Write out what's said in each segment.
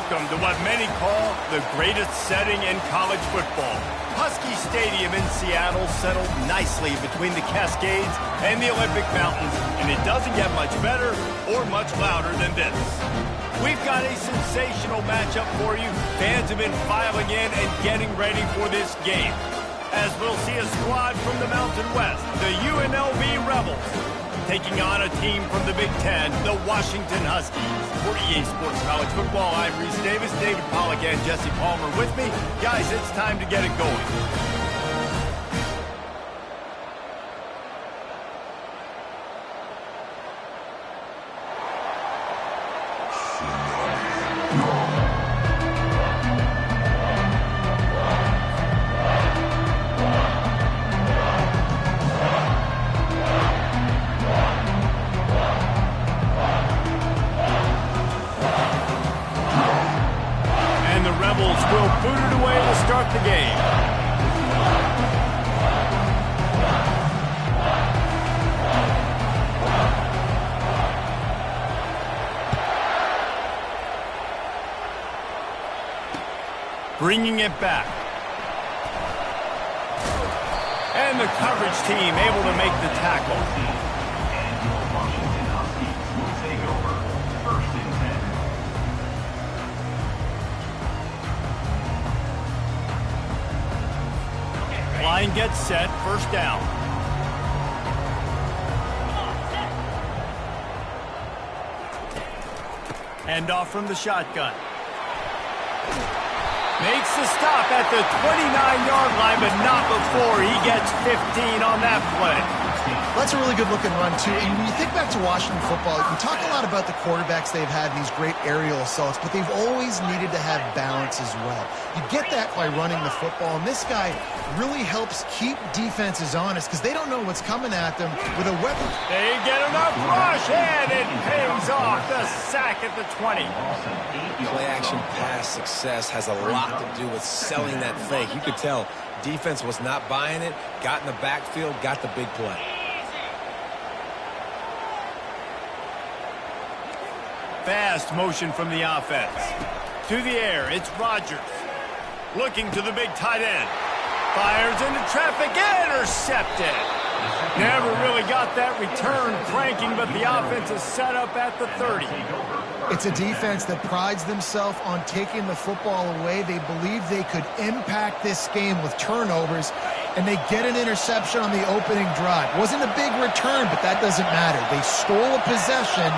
welcome to what many call the greatest setting in college football. Husky Stadium in Seattle settled nicely between the Cascades and the Olympic Mountains, and it doesn't get much better or much louder than this. We've got a sensational matchup for you. Fans have been filing in and getting ready for this game, as we'll see a squad from the Mountain West, the UNLV Rebels, taking on a team from the Big Ten, the Washington Huskies. For EA Sports College Football, I'm Reese Davis, David Pollack, and Jesse Palmer with me. Guys, it's time to get it going. Will boot it away to start the game. Bringing it back. And the coverage team able to make the tackle. Line gets set, first down. Hand off from the shotgun. Makes the stop at the 29-yard line, but not before he gets 15 on that play. That's a really good-looking run, too. And when you think back to Washington football, we talk a lot about the quarterbacks they've had in these great aerial assaults, but they've always needed to have balance as well. You get that by running the football, and this guy really helps keep defenses honest because they don't know what's coming at them with a weapon. They get enough rush, and it pays off. The sack at the 20. Play-action pass success has a lot to do with selling that fake. You could tell defense was not buying it, got in the backfield, got the big play. Fast motion from the offense. To the air, it's Rodgers. Looking to the big tight end. Fires into traffic, intercepted. Never really got that return cranking, but the offense is set up at the 30. It's a defense that prides themselves on taking the football away. They believe they could impact this game with turnovers, and they get an interception on the opening drive. Wasn't a big return, but that doesn't matter. They stole a possession,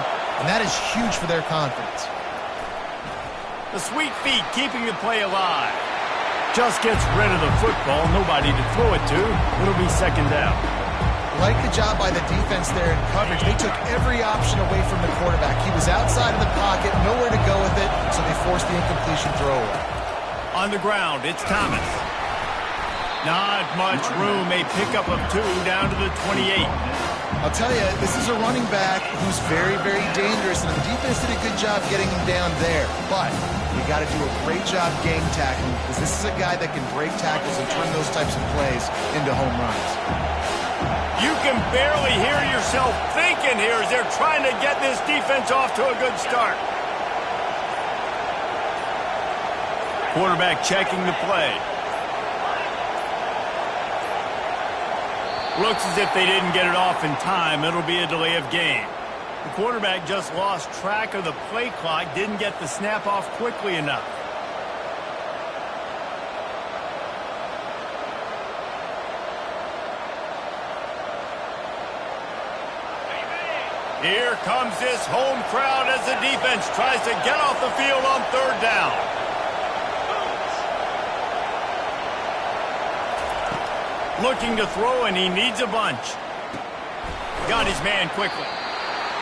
and that is huge for their confidence. The sweet feet keeping the play alive. Just gets rid of the football, nobody to throw it to. It'll be second down. Like the job by the defense there in coverage. They took every option away from the quarterback. He was outside of the pocket, nowhere to go with it, so they forced the incompletion throw away. On the ground, it's Thomas. Not much room, a pickup of 2 down to the 28. I'll tell you, this is a running back who's very, very dangerous, and the defense did a good job getting him down there. But you got to do a great job game tackling because this is a guy that can break tackles and turn those types of plays into home runs. You can barely hear yourself thinking here as they're trying to get this defense off to a good start. Quarterback checking the play. Looks as if they didn't get it off in time. It'll be a delay of game. The quarterback just lost track of the play clock, didn't get the snap off quickly enough. Here comes this home crowd as the defense tries to get off the field on third down. Looking to throw, and he needs a bunch. Got his man quickly.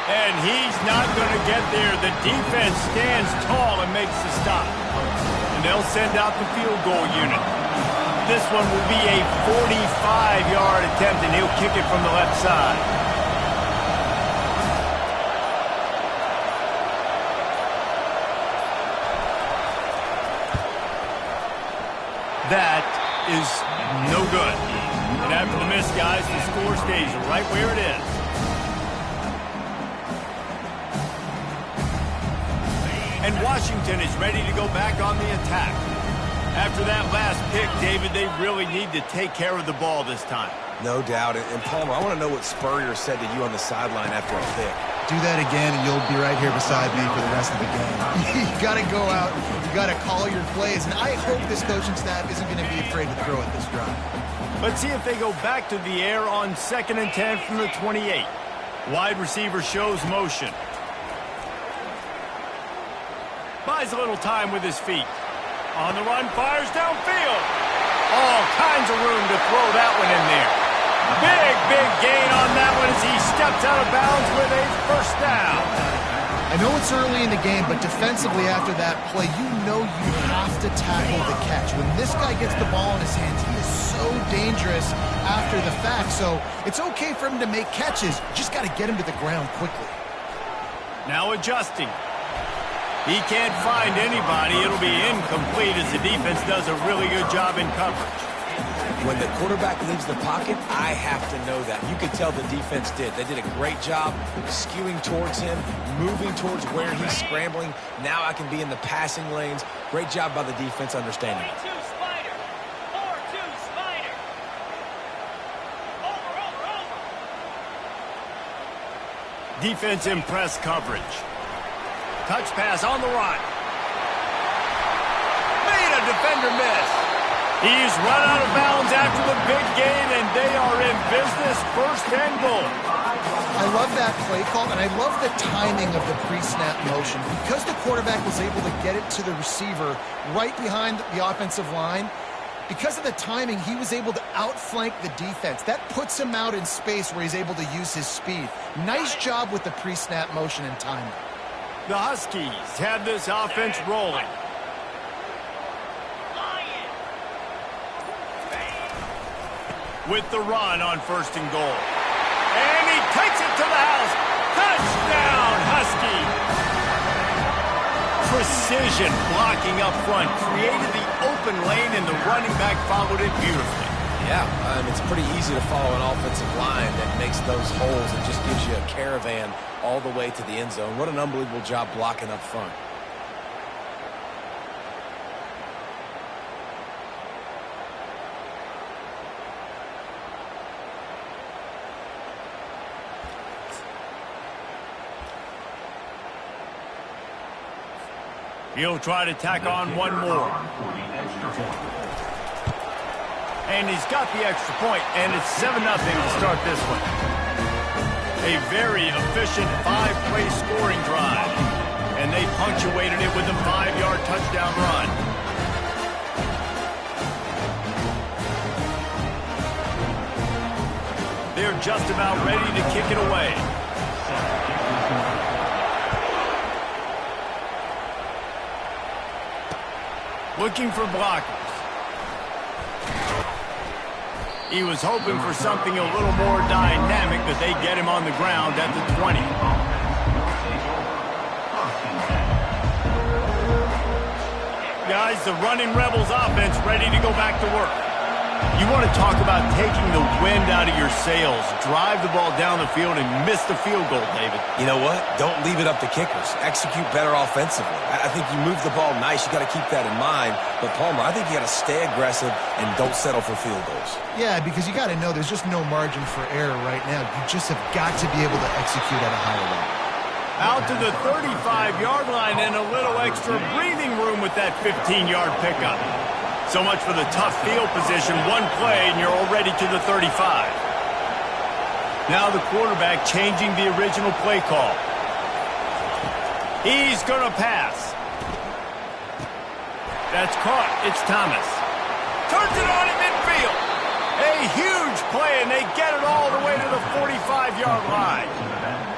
And he's not going to get there. The defense stands tall and makes the stop. And they'll send out the field goal unit. This one will be a 45-yard attempt, and he'll kick it from the left side. That is no good. And after the miss, guys, the score stays right where it is. And Washington is ready to go back on the attack. After that last pick, David, they really need to take care of the ball this time. No doubt. And Palmer, I want to know what Spurrier said to you on the sideline after a pick. Do that again, and you'll be right here beside me for the rest of the game. You got to go out. You got to call your plays, and I hope this coaching staff isn't going to be afraid to throw at this drive. Let's see if they go back to the air on 2nd and 10 from the 28. Wide receiver shows motion. Buys a little time with his feet. On the run, fires downfield. All kinds of room to throw that one in there. Big gain on that one as he steps out of bounds with a first down. I know it's early in the game, but defensively after that play, you know you have to tackle the catch. When this guy gets the ball in his hands, he is so dangerous after the fact. So it's okay for him to make catches. You just got to get him to the ground quickly. Now adjusting. He can't find anybody. It'll be incomplete as the defense does a really good job in coverage. When the quarterback leaves the pocket, I have to know that. You could tell the defense did. They did a great job skewing towards him, moving towards where he's scrambling. Now I can be in the passing lanes. Great job by the defense understanding it. 4-2 spider. 4-2 spider. Over. Defense in press coverage. Touch pass on the run. Made a defender miss. He's run out of bounds after the big gain, and they are in business, 1st and goal. I love that play call, and I love the timing of the pre-snap motion. Because the quarterback was able to get it to the receiver right behind the offensive line, because of the timing, he was able to outflank the defense. That puts him out in space where he's able to use his speed. Nice job with the pre-snap motion and timing. The Huskies have this offense rolling. With the run on 1st and goal. And he takes it to the house. Touchdown, Husky! Precision blocking up front. Created the open lane, and the running back followed it beautifully. Yeah, it's pretty easy to follow an offensive line that makes those holes and just gives you a caravan all the way to the end zone. What an unbelievable job blocking up front. He'll try to tack on one more. And he's got the extra point, and it's 7-0 to start this one. A very efficient 5-play scoring drive. And they punctuated it with a 5-yard touchdown run. They're just about ready to kick it away. Looking for blockers. He was hoping for something a little more dynamic, but they get him on the ground at the 20. Guys, the running Rebels offense ready to go back to work. You want to talk about taking the wind out of your sails. Drive the ball down the field and miss the field goal, David. You know what? Don't leave it up to kickers. Execute better offensively. I think you move the ball nice. You got to keep that in mind. But, Palmer, I think you got to stay aggressive and don't settle for field goals. Yeah, because you got to know there's just no margin for error right now. You just have got to be able to execute at a higher level. Out to the 35-yard line and a little extra breathing room with that 15-yard pickup. So much for the tough field position. One play, and you're already to the 35. Now the quarterback changing the original play call. He's going to pass. That's caught. It's Thomas. Turns it on in midfield. A huge play, and they get it all the way to the 45-yard line.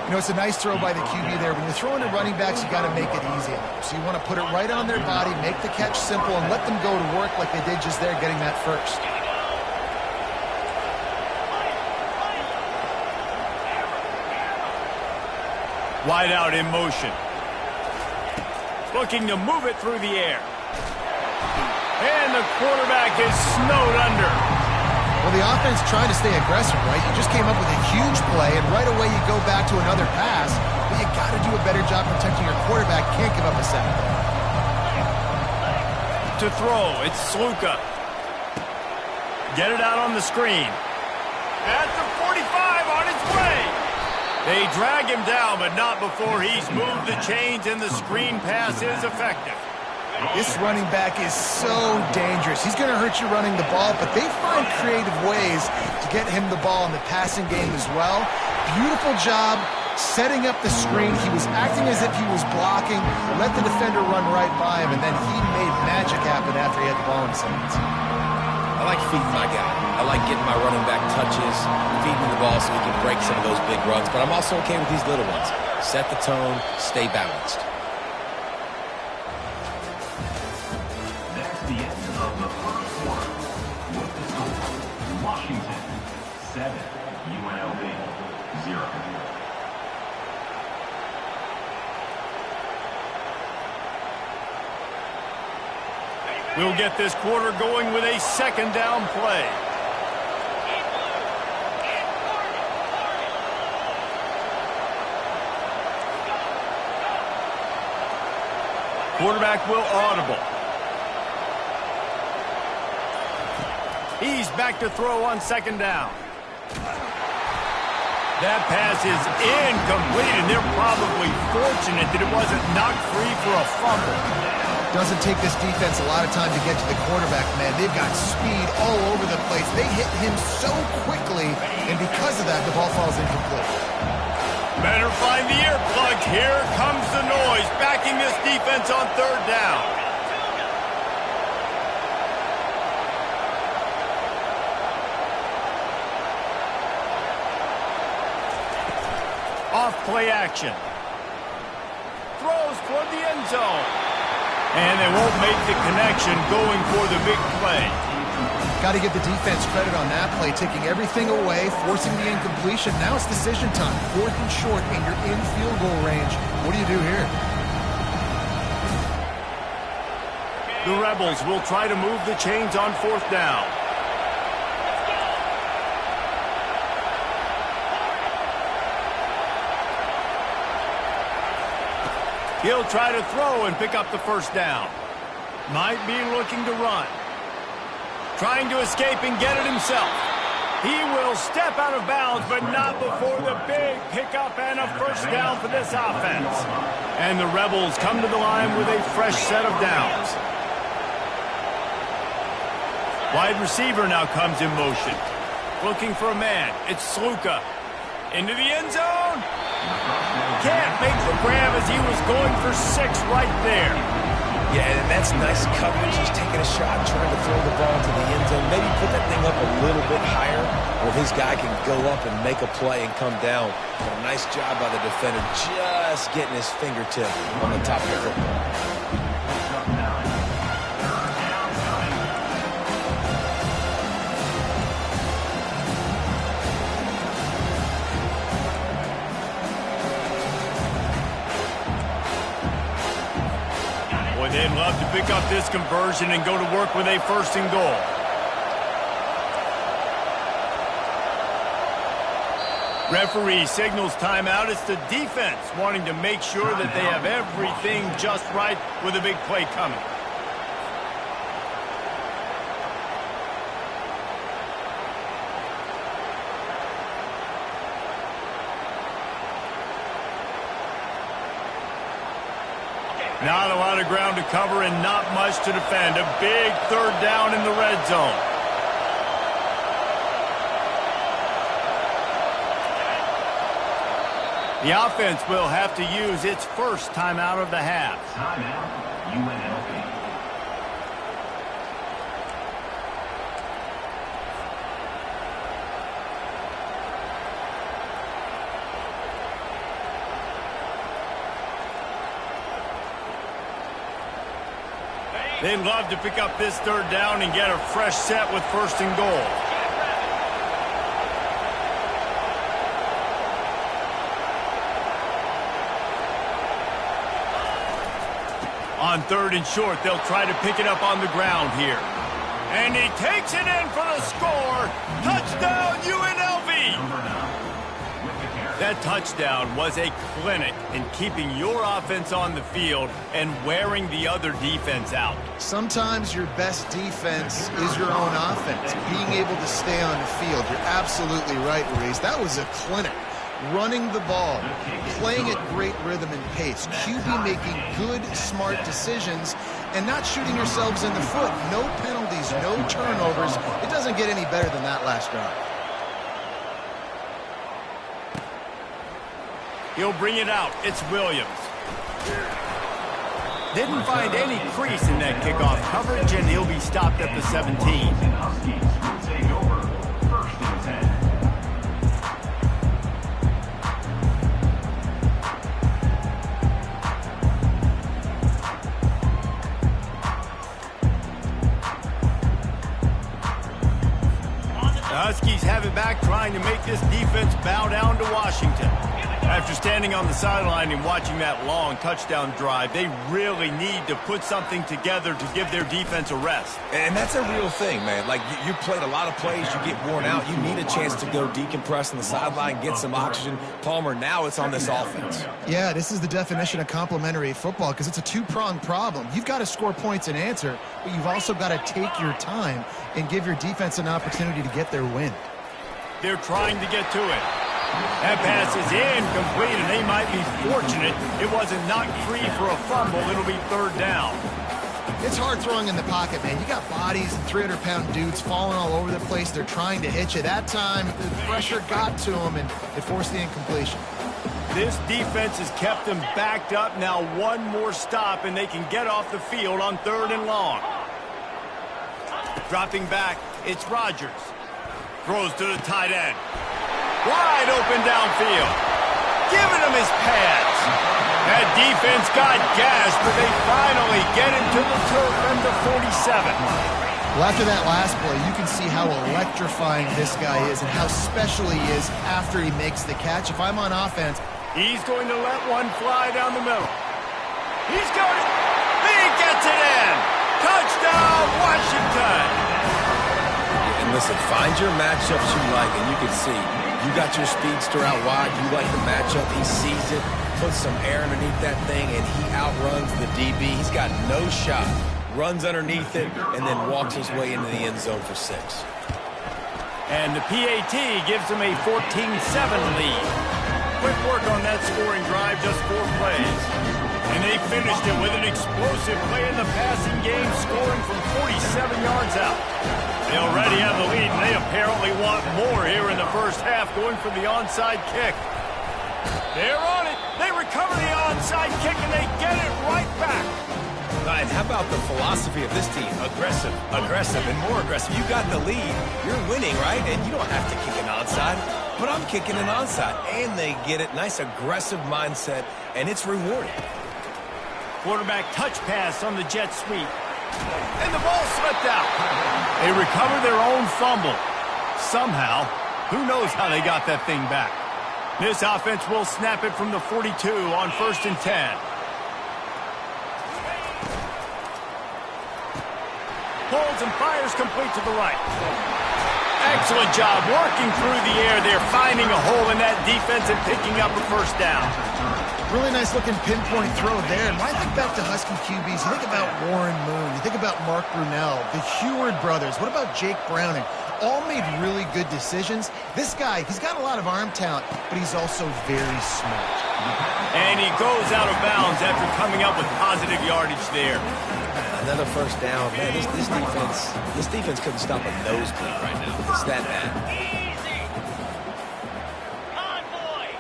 You know, it's a nice throw by the QB there. When you're throwing to running backs, you got to make it easy on them. So you want to put it right on their body, make the catch simple, and let them go to work like they did just there, getting that first. Wide out in motion. Looking to move it through the air. And the quarterback is snowed under. Well, the offense tried to stay aggressive, right? You just came up with a huge play, and right away you go back to another pass. But you got to got to do a better job protecting your quarterback. Can't give up a sack. To throw, it's Sluka. Get it out on the screen. At the 45, on its way. They drag him down, but not before he's moved the chains, and the screen pass is effective. This running back is so dangerous. He's going to hurt you running the ball, but they find creative ways to get him the ball in the passing game as well. Beautiful job setting up the screen. He was acting as if he was blocking, let the defender run right by him, and then he made magic happen after he had the ball in his hands. I like feeding my guy. I like getting my running back touches, feeding the ball so he can break some of those big runs, but I'm also okay with these little ones. Set the tone, stay balanced. That's the end of the first quarter. With the score, Washington 7, UNLV 0. We'll get this quarter going with a second down play. Quarterback will audible. He's back to throw on second down. That pass is incomplete, and they're probably fortunate that it wasn't knocked free for a fumble. Doesn't take this defense a lot of time to get to the quarterback, man. They've got speed all over the place. They hit him so quickly, and because of that, the ball falls incomplete. Better find the earplugs. Here comes the noise, backing this defense on third down. Off play action. Throws toward the end zone. And they won't make the connection going for the big play. Got to give the defense credit on that play, taking everything away, forcing the incompletion. Now it's decision time. 4th and short, and you're in field goal range. What do you do here? The Rebels will try to move the chains on 4th down. He'll try to throw and pick up the first down. Might be looking to run. Trying to escape and get it himself. He will step out of bounds, but not before the big pickup and a first down for this offense. And the Rebels come to the line with a fresh set of downs. Wide receiver now comes in motion. Looking for a man. It's Sluka. Into the end zone. Can't make the grab as he was going for 6 right there. Yeah, and that's nice coverage. He's taking a shot, trying to throw the ball to the end zone. Maybe put that thing up a little bit higher where his guy can go up and make a play and come down. But a nice job by the defender just getting his fingertip on the top of the football. They'd love to pick up this conversion and go to work with a 1st and goal. Referee signals timeout. It's the defense wanting to make sure that they have everything just right with a big play coming. Not a lot of ground to cover and not much to defend. A big 3rd down in the red zone. The offense will have to use its first timeout of the half. Timeout, UNLV. They'd love to pick up this 3rd down and get a fresh set with 1st and goal. On 3rd and short, they'll try to pick it up on the ground here. And he takes it in for the score. Touchdown, UNLV! Number 9 with the carry. That touchdown was a clinic in keeping your offense on the field and wearing the other defense out. Sometimes your best defense is your own offense, being able to stay on the field. You're absolutely right, Reese. That was a clinic. Running the ball, playing at great rhythm and pace, QB making good, smart decisions, and not shooting yourselves in the foot. No penalties, no turnovers. It doesn't get any better than that last drive. He'll bring it out. It's Williams. Didn't find any crease in that kickoff coverage, and he'll be stopped at the 17. Huskies will take over 1st and 10. The Huskies have it back, trying to make this defense bow down to Washington. After standing on the sideline and watching that long touchdown drive, they really need to put something together to give their defense a rest. And that's a real thing, man. Like, you played a lot of plays, you get worn out, you need a chance to go decompress on the sideline, get some oxygen. Palmer, now it's on this offense. Yeah, this is the definition of complementary football because it's a two-pronged problem. You've got to score points and answer, but you've also got to take your time and give your defense an opportunity to get their win. They're trying to get to it. That pass is incomplete, and they might be fortunate it wasn't knocked free for a fumble. It'll be 3rd down. It's hard throwing in the pocket, man. You got bodies and 300-pound dudes falling all over the place. They're trying to hit you. That time, the pressure got to them, and it forced the incompletion. This defense has kept them backed up. Now one more stop, and they can get off the field on 3rd and long. Dropping back, it's Rodgers. Throws to the tight end. Wide open downfield. Giving him his pads. That defense got gashed, but they finally get him to the turf and the 47. Well, after that last play, you can see how electrifying this guy is and how special he is after he makes the catch. If I'm on offense, he's going to let one fly down the middle. He's going to... He gets it in. Touchdown, Washington. And listen, find your matchups you like, and you can see you got your speedster out wide. You like the matchup. He sees it, puts some air underneath that thing, and he outruns the DB. He's got no shot. Runs underneath it, and then walks his way into the end zone for 6. And the PAT gives him a 14-7 lead. Quick work on that scoring drive, just 4 plays. And they finished it with an explosive play in the passing game, scoring from 47 yards out. They already have the lead, and they apparently want more here in the first half, going for the onside kick. They're on it. They recover the onside kick, and they get it right back. And how about the philosophy of this team? Aggressive, aggressive, and more aggressive. You got the lead. You're winning, right? And you don't have to kick an onside. But I'm kicking an onside. And they get it. Nice aggressive mindset, and it's rewarding. Quarterback touch pass on the jet sweep. And the ball slipped out. They recover their own fumble. Somehow, who knows how they got that thing back. This offense will snap it from the 42 on 1st and 10. Pulls and fires complete to the right. Excellent job working through the air. They're finding a hole in that defense and picking up a 1st down. really nice looking pinpoint throw there. And when I think back to Husky QBs, you think about Warren Moon, you think about Mark Brunell, the Heward brothers. What about Jake Browning? All made really good decisions. This guy, he's got a lot of arm talent, but he's also very smart. And he goes out of bounds after coming up with positive yardage there. Another 1st down. Man, this defense couldn't stop a nosebleed right now. It's that bad. Easy. Convoy.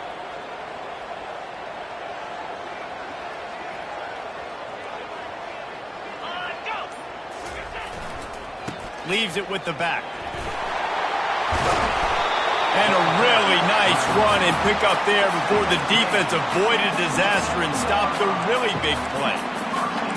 Go. Leaves it with the back. And a really nice run and pick up there before the defense avoided disaster and stopped the really big play.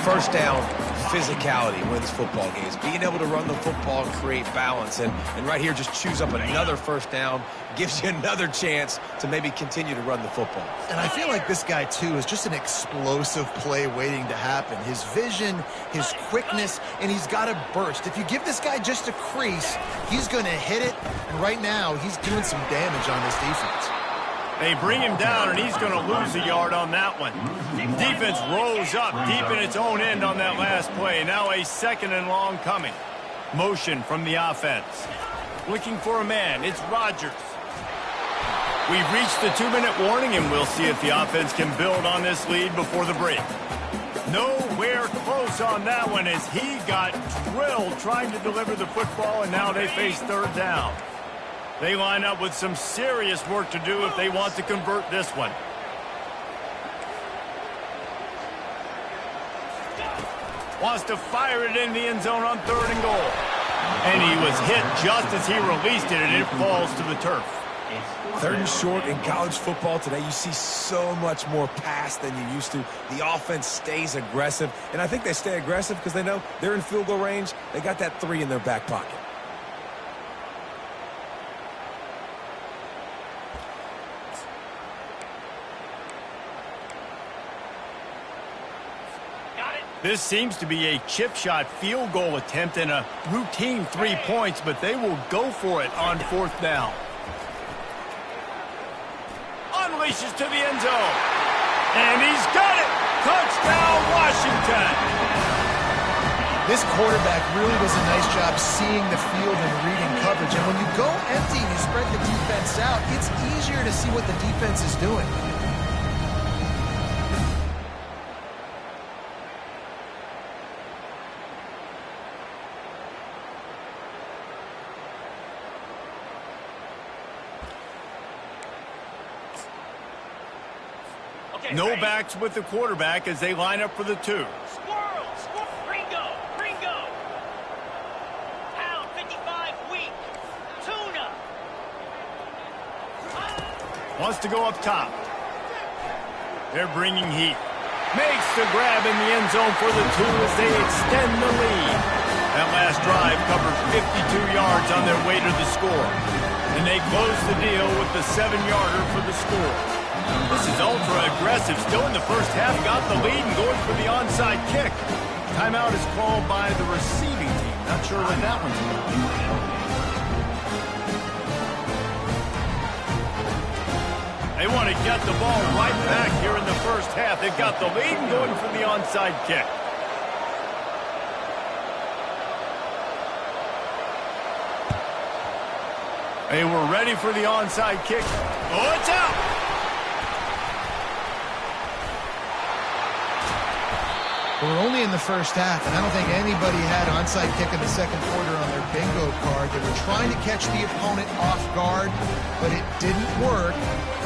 1st down, physicality wins football games. Being able to run the football and create balance. And right here, just choose up another 1st down. Gives you another chance to maybe continue to run the football. And I feel like this guy, too, is just an explosive play waiting to happen. His vision, his quickness, and he's got a burst. If you give this guy just a crease, he's going to hit it. And right now, he's doing some damage on this defense. They bring him down, and he's going to lose a yard on that one. Defense rolls up deep in its own end on that last play. Now a 2nd and long coming. Motion from the offense. Looking for a man. It's Rodgers. We've reached the 2-minute warning, and we'll see if the offense can build on this lead before the break. Nowhere close on that one as he got drilled trying to deliver the football, and now they face 3rd down. They line up with some serious work to do if they want to convert this one. Wants to fire it in the end zone on 3rd and goal. And he was hit just as he released it, and it falls to the turf. 3rd and short in college football today, you see so much more pass than you used to. The offense stays aggressive, and I think they stay aggressive because they know they're in field goal range. They got that 3 in their back pocket. This seems to be a chip shot field goal attempt and a routine 3 points, but they will go for it on 4th down. Unleashes to the end zone. And he's got it! Touchdown, Washington! This quarterback really does a nice job seeing the field and reading coverage. And when you go empty and you spread the defense out, it's easier to see what the defense is doing. No backs with the quarterback as they line up for the 2. Squirrel, squirrel, Ringo, Ringo. Pound 55 weak. Tuna. Wants to go up top. They're bringing heat. Makes the grab in the end zone for the 2 as they extend the lead. That last drive covered 52 yards on their way to the score. And they close the deal with the 7-yarder for the score. This is ultra-aggressive. Still in the first half, got the lead and going for the onside kick. Timeout is called by the receiving team. Not sure what that one's about. They want to get the ball right back here in the first half. They've got the lead and going for the onside kick. They were ready for the onside kick. Oh, it's out! We're only in the first half, and I don't think anybody had onside kick in the 2nd quarter on their bingo card. They were trying to catch the opponent off guard, but it didn't work.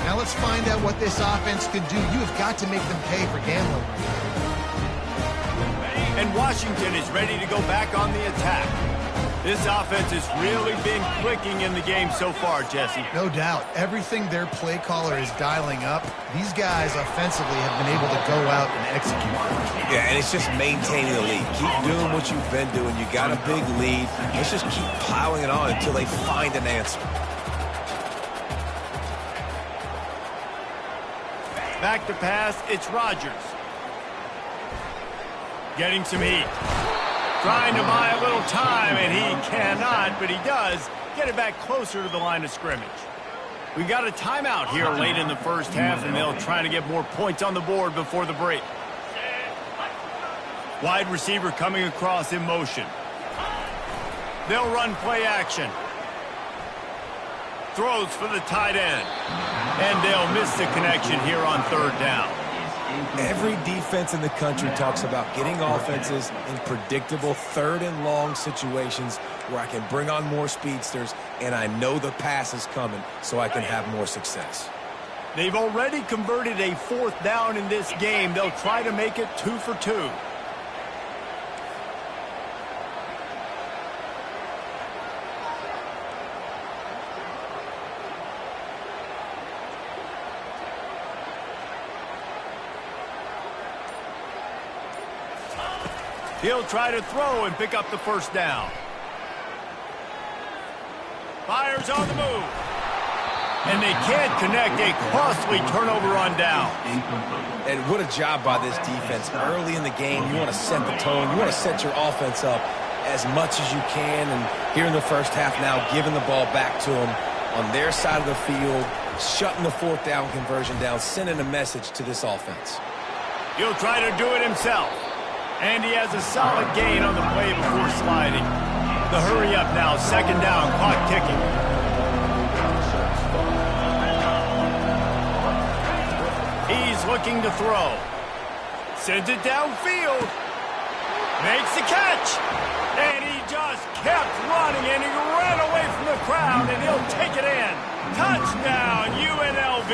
Now let's find out what this offense could do. You have got to make them pay for gambling. And Washington is ready to go back on the attack. This offense has really been clicking in the game so far, Jesse. No doubt. Everything their play caller is dialing up, these guys offensively have been able to go out and execute. Yeah, and it's just maintaining the lead. Keep doing what you've been doing. You got a big lead. Let's just keep piling it on until they find an answer. Back to pass, it's Rodgers. Getting some heat. Trying to buy a little time, and he cannot, but he does get it back closer to the line of scrimmage. We got a timeout here late in the first half, and they'll try to get more points on the board before the break. Wide receiver coming across in motion. They'll run play action. Throws for the tight end. And they'll miss the connection here on 3rd down. Every defense in the country talks about getting offenses in predictable 3rd and long situations where I can bring on more speedsters and I know the pass is coming so I can have more success. They've already converted a 4th down in this game. They'll try to make it 2 for 2. He'll try to throw and pick up the 1st down. Fires on the move. And they can't connect. A costly turnover on down. And what a job by this defense. Early in the game, you want to set the tone. You want to set your offense up as much as you can. And here in the first half now, giving the ball back to them on their side of the field, shutting the fourth down conversion down, sending a message to this offense. He'll try to do it himself. And he has a solid gain on the play before sliding. The hurry up now, second down, clock ticking. He's looking to throw. Sends it downfield. Makes the catch. And he just kept running, and he ran away from the crowd, and he'll take it in. Touchdown, UNLV.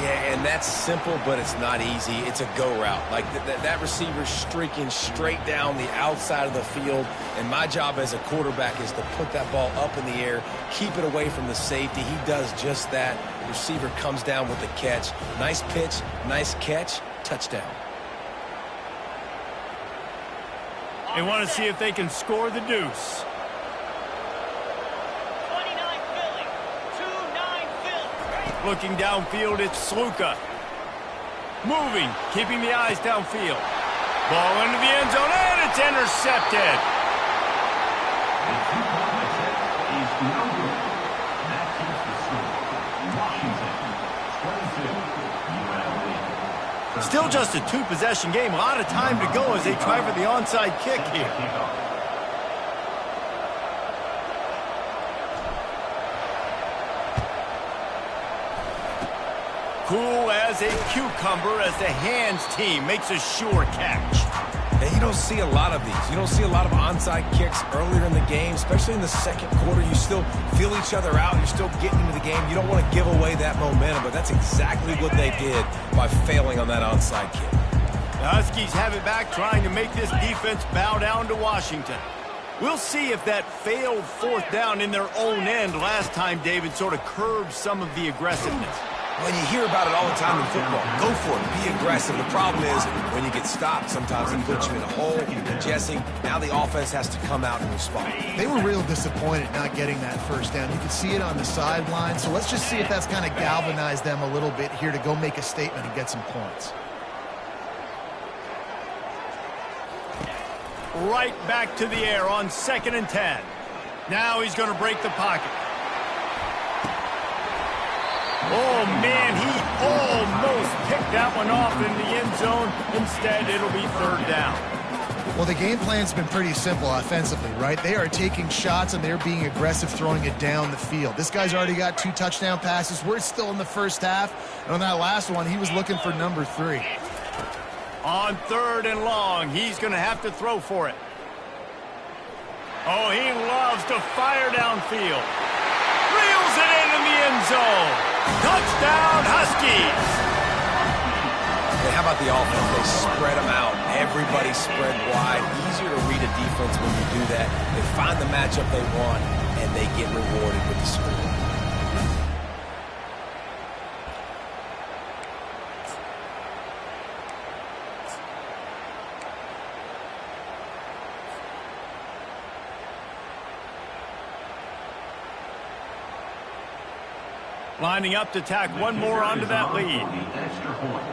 Yeah, and that's simple, but it's not easy. It's a go route. Like that receiver's streaking straight down the outside of the field, and my job as a quarterback is to put that ball up in the air, keep it away from the safety. He does just that. The receiver comes down with the catch. Nice pitch, nice catch, touchdown. They want to see if they can score the deuce. 29 Philly. 2-9 Philly. Looking downfield, it's Sluka. Moving, keeping the eyes downfield. Ball into the end zone, and it's intercepted. The two-point attempt is no good. That keeps the score. Washington, 22, UNLV. Still just a two-possession game. A lot of time to go as they try for the onside kick here. Cool as a cucumber as the hands team makes a sure catch. And you don't see a lot of these. You don't see a lot of onside kicks earlier in the game, especially in the second quarter. You still feel each other out. You're still getting into the game. You don't want to give away that momentum, but that's exactly what they did by failing on that onside kick. The Huskies have it back, trying to make this defense bow down to Washington. We'll see if that failed fourth down in their own end last time, David, sort of curbed some of the aggressiveness. When you hear about it all the time in football, go for it, be aggressive. The problem is when you get stopped, sometimes it puts you in a hole. And Jesse, now the offense has to come out and respond. They were real disappointed not getting that first down. You could see it on the sideline. So let's just see if that's kind of galvanized them a little bit here to go make a statement and get some points. Right back to the air on 2nd and 10. Now he's going to break the pocket. Oh, man, he almost picked that one off in the end zone. Instead, it'll be third down. Well, the game plan's been pretty simple offensively, right? They are taking shots, and they're being aggressive, throwing it down the field. This guy's already got 2 touchdown passes. We're still in the first half. And on that last one, he was looking for number 3. On 3rd and long, he's going to have to throw for it. Oh, he loves to fire downfield. Reels it in the end zone. Touchdown, Huskies! Hey, how about the offense? They spread them out. Everybody spread wide. Easier to read a defense when you do that. They find the matchup they want, and they get rewarded with the score. Lining up to tack one more onto that lead. The extra point.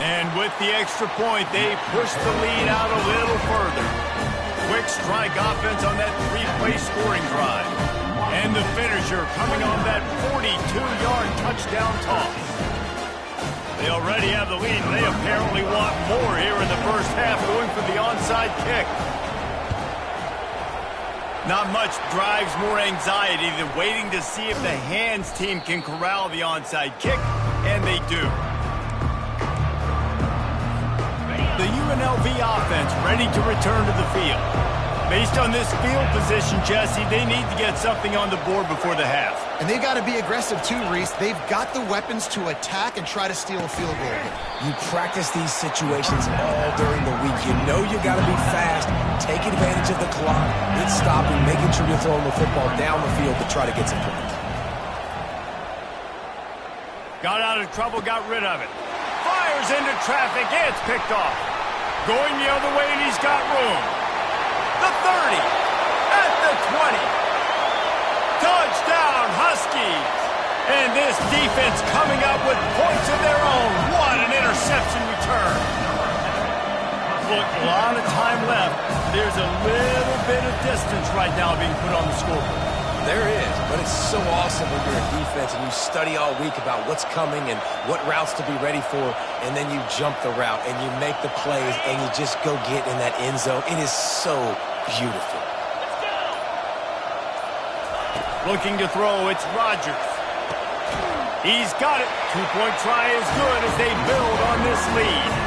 And with the extra point, they push the lead out a little further. Quick strike offense on that 3-play scoring drive. And the finisher coming on that 42-yard touchdown toss. They already have the lead, and they apparently want more here in the first half, going for the onside kick. Not much drives more anxiety than waiting to see if the hands team can corral the onside kick, and they do. The UNLV offense ready to return to the field. Based on this field position, Jesse, they need to get something on the board before the half. And they've got to be aggressive too, Reese. They've got the weapons to attack and try to steal a field goal here. You practice these situations all during the week. You know you got to be fast, take advantage of the clock, hit stopping, making sure you're throwing the football down the field to try to get some points. Got out of trouble, got rid of it. Fires into traffic, it's picked off. Going the other way, and he's got room. The 30, at the 20. Touchdown, Huskies. And this defense coming up with points of their own. What an interception return. Look, a lot of time left. There's a little bit of distance right now being put on the scoreboard. There is, but it's so awesome when you're in defense and you study all week about what's coming and what routes to be ready for, and then you jump the route and you make the plays and you just go get in that end zone. It is so beautiful. Looking to throw, it's Rodgers. He's got it. Two-point try is good as they build on this lead.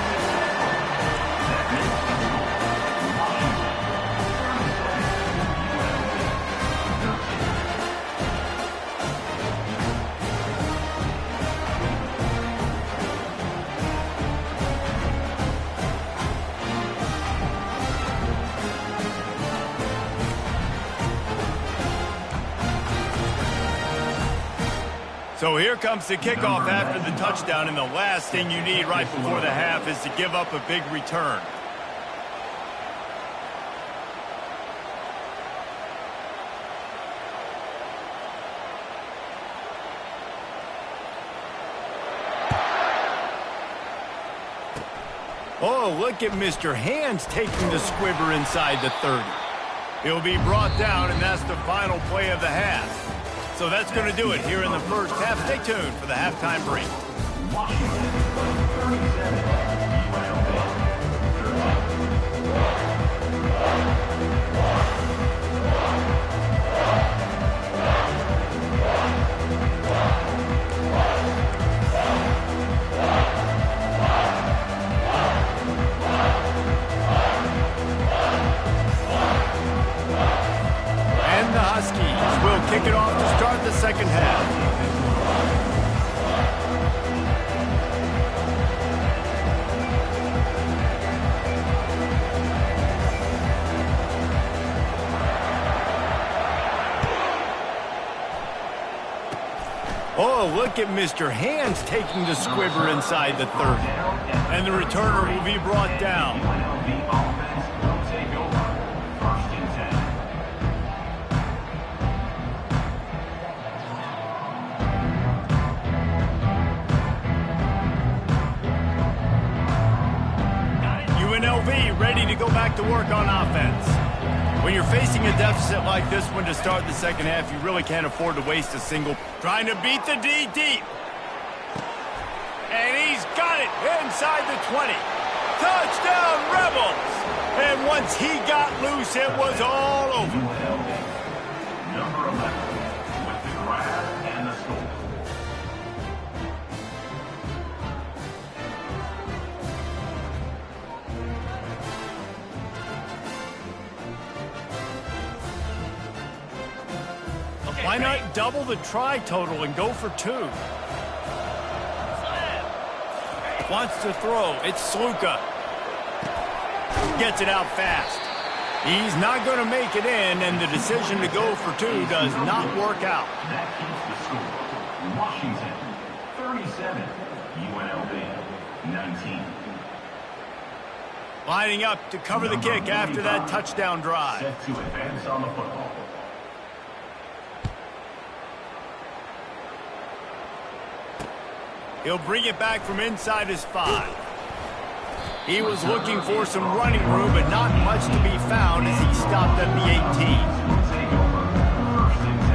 So here comes the kickoff after the touchdown, and the last thing you need right before the half is to give up a big return. Oh, look at Mr. Hands taking the squibber inside the 30. He'll be brought down, and that's the final play of the half. So that's going to do it here in the first half. Stay tuned for the halftime break. And the Huskies will kick it off to start the second half. Oh, look at Mr. Hands taking the squibber inside the 30. And the returner will be brought down. UNLV ready to go back to work on offense. When you're facing a deficit like this one to start the second half, you really can't afford to waste a single. Trying to beat the D deep. And he's got it inside the 20. Touchdown, Rebels! And once he got loose, it was all over. Number 11, with the grab and the score. Why not double the try total and go for 2? Wants to throw. It's Sluka. Gets it out fast. He's not going to make it in, and the decision to go for 2 does not work out. That keeps the score. Washington, 37. UNLV, 19. Lining up to cover the kick after that touchdown drive. Set to advance on the football. He'll bring it back from inside his 5. He was looking for some running room, but not much to be found as he stopped at the 18. Take over. First and 10.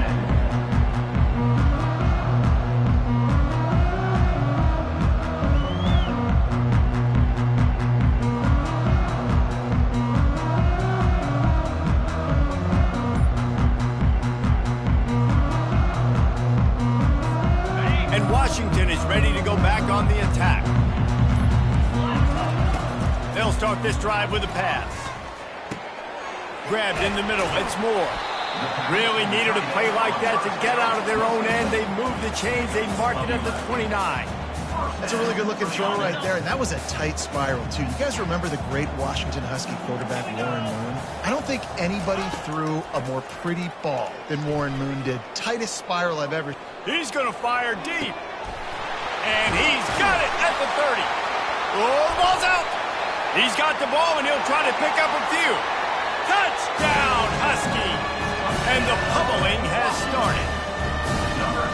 And Washington is ready to go back on the attack. They'll start this drive with a pass. Grabbed in the middle. It's Moore. Really needed a play like that to get out of their own end. They moved the chains. They marked it at the 29. That's a really good-looking throw right there, and that was a tight spiral, too. You guys remember the great Washington Husky quarterback, Warren Moon? I don't think anybody threw a more pretty ball than Warren Moon did. Tightest spiral I've ever. He's going to fire deep. And he's got it at the 30. Oh, the ball's out. He's got the ball, and he'll try to pick up a few. Touchdown, Husky. And the pummeling has started. Number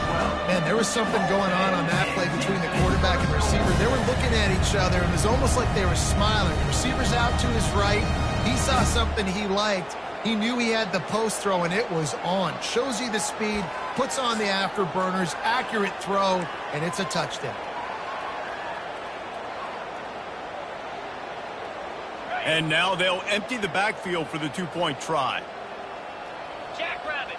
Man, there was something going on that play between the quarterback and the receiver. They were looking at each other, and it was almost like they were smiling. The receiver's out to his right. He saw something he liked. He knew he had the post throw, and it was on. Shows you the speed, puts on the afterburners, accurate throw, and it's a touchdown. And now they'll empty the backfield for the two-point try. Jackrabbit.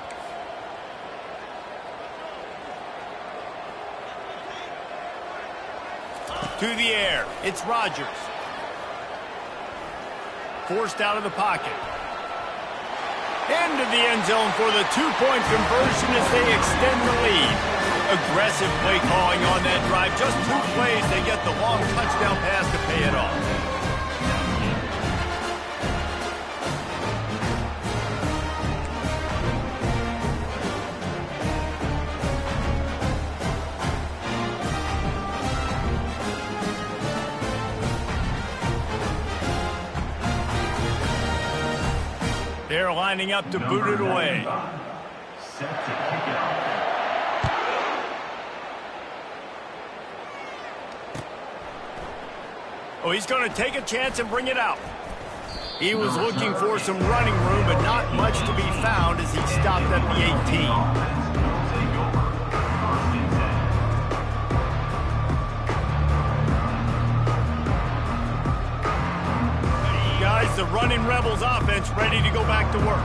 To the air, it's Rodgers. Forced out of the pocket. Into the end zone for the two-point conversion as they extend the lead. Aggressive play calling on that drive. Just 2 plays, they get the long touchdown pass to pay it off. They're lining up to boot it away. Set to kick it off. Oh, he's going to take a chance and bring it out. He was looking for some running room, but not much to be found as he stopped at the 18. The running Rebels offense ready to go back to work.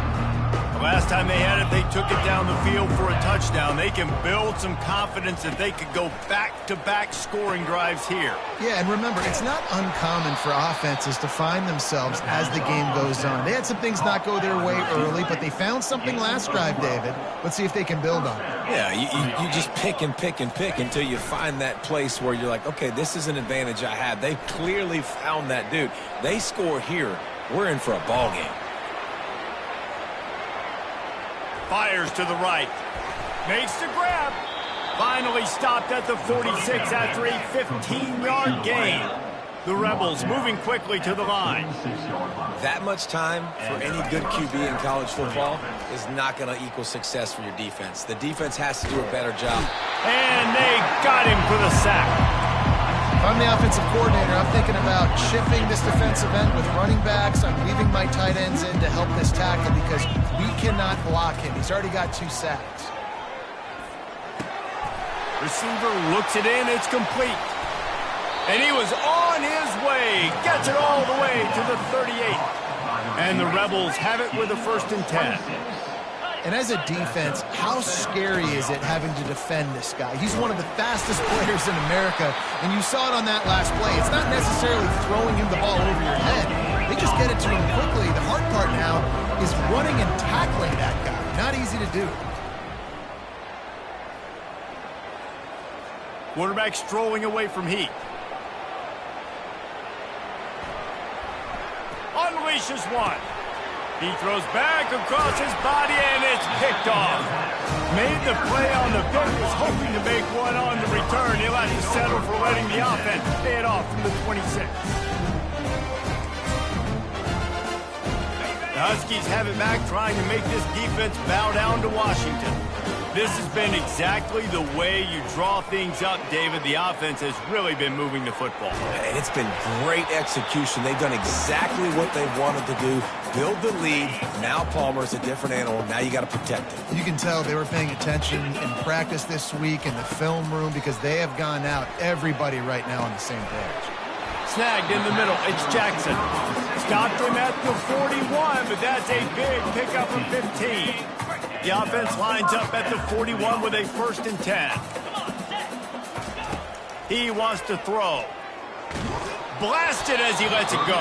The last time they had it, they took it down the field for a touchdown. They can build some confidence that they could go back-to-back scoring drives here. Yeah, and remember, it's not uncommon for offenses to find themselves as the game goes on. They had some things not go their way early, but they found something last drive, David. Let's see if they can build on it. Yeah, you just pick and pick and pick until you find that place where you're like, okay, this is an advantage I have. They clearly found that dude. They score here. We're in for a ball game. Fires to the right. Makes the grab. Finally stopped at the 46 after a 15-yard gain. The Rebels moving quickly to the line. That much time for any good QB in college football is not going to equal success for your defense. The defense has to do a better job. And they got him for the sack. If I'm the offensive coordinator, I'm thinking about shifting this defensive end with running backs. I'm leaving my tight ends in to help this tackle because we cannot block him. He's already got 2 sacks. Receiver looks it in. It's complete. And he was on his way. Gets it all the way to the 38. And the Rebels have it with a 1st and 10. And as a defense, how scary is it having to defend this guy? He's one of the fastest players in America, and you saw it on that last play. It's not necessarily throwing him the ball over your head. They just get it to him quickly. The hard part now is running and tackling that guy. Not easy to do. Quarterback strolling away from heat. Unleashes one. He throws back across his body, and it's picked off. Made the play on the pick, was hoping to make one on the return. He'll have to settle for letting the offense pay it off from the 26. The Huskies have it back, trying to make this defense bow down to Washington. This has been exactly the way you draw things up, David. The offense has really been moving the football. And it's been great execution. They've done exactly what they wanted to do. Build the lead. Now Palmer's a different animal. Now you got to protect him. You can tell they were paying attention in practice this week in the film room because they have gone out, everybody right now on the same page. Snagged in the middle. It's Jackson. Stopped him at the 41, but that's a big pickup of 15. The offense lines up at the 41 with a 1st and 10. He wants to throw. Blasted as he lets it go.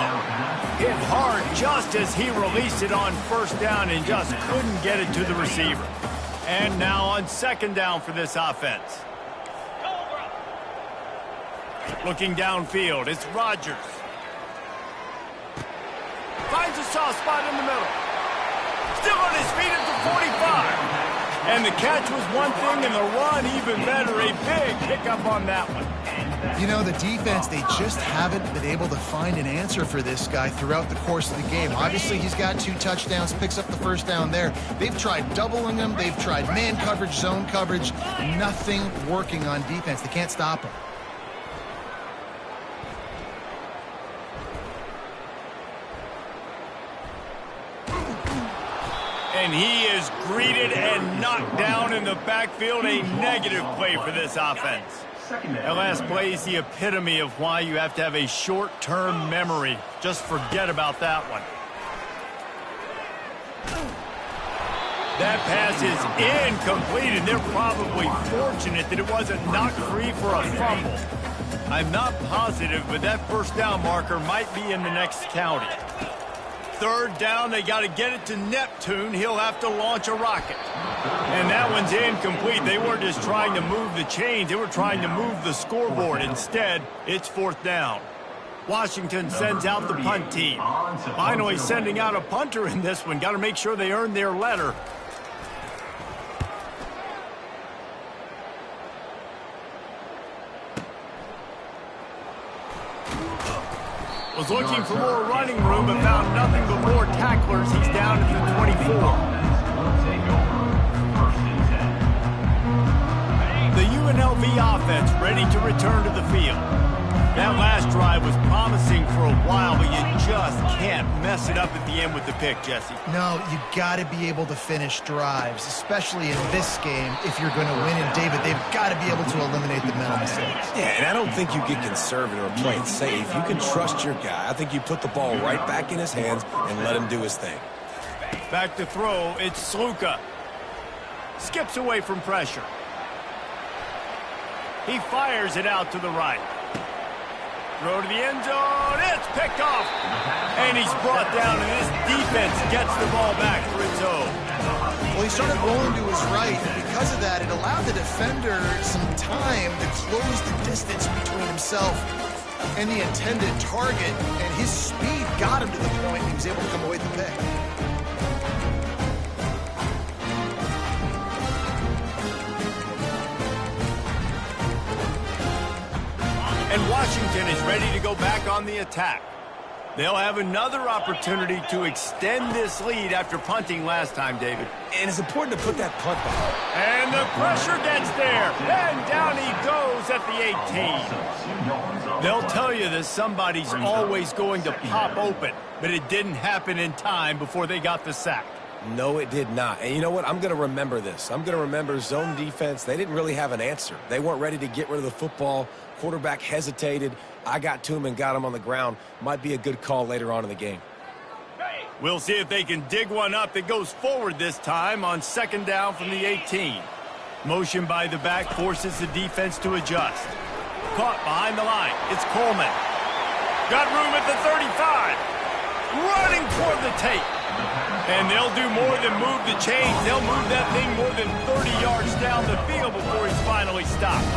Hit hard just as he released it on 1st down and just couldn't get it to the receiver. And now on 2nd down for this offense. Looking downfield, it's Rodgers. Finds a soft spot in the middle. Still on his feet at the 45. And the catch was one thing and the run even better. A big pickup on that one. You know, the defense, they just haven't been able to find an answer for this guy throughout the course of the game. Obviously, he's got 2 touchdowns, picks up the first down there. They've tried doubling him. They've tried man coverage, zone coverage. Nothing working on defense. They can't stop him. And he is greeted and knocked down in the backfield. A negative play for this offense. That last play is the epitome of why you have to have a short-term memory. Just forget about that one. That pass is incomplete, and they're probably fortunate that it wasn't knocked free for a fumble. I'm not positive, but that first down marker might be in the next county. Third down, they got to get it to Neptune. He'll have to launch a rocket. And that one's incomplete. They weren't just trying to move the chains. They were trying to move the scoreboard. Instead, it's 4th down. Washington sends out the punt team. Finally sending out a punter in this one. Got to make sure they earn their letter. Was looking for more running room, but found nothing but more tacklers. He's down at the 24. The UNLV offense ready to return to the field. That last drive was promising for a while, but you just can't mess it up at the end with the pick, Jesse. No, you got to be able to finish drives, especially in this game. If you're going to win, and David, they've got to be able to eliminate the mental mistakes. Yeah, and I don't think you get conservative or play it safe. You can trust your guy. I think you put the ball right back in his hands and let him do his thing. Back to throw, it's Sluka. Skips away from pressure. He fires it out to the right. Throw to the end zone. It's picked off. And he's brought down, and this defense gets the ball back for its own. Well, he started rolling to his right, and because of that, it allowed the defender some time to close the distance between himself and the intended target, and his speed got him to the point he was able to come away with the pick. And Washington is ready to go back on the attack. They'll have another opportunity to extend this lead after punting last time, David. And it's important to put that punt back. And the pressure gets there. And down he goes at the 18. They'll tell you that somebody's always going to pop open, but it didn't happen in time before they got the sack. No, it did not. And you know what? I'm going to remember this. I'm going to remember zone defense. They didn't really have an answer. They weren't ready to get rid of the football. Quarterback hesitated. I got to him and got him on the ground. Might be a good call later on in the game. We'll see if they can dig one up that goes forward this time on 2nd down from the 18. Motion by the back forces the defense to adjust. Caught behind the line. It's Coleman. Got room at the 35. Running toward the tape. And they'll do more than move the chains. They'll move that thing more than 30 yards down the field before he's finally stopped.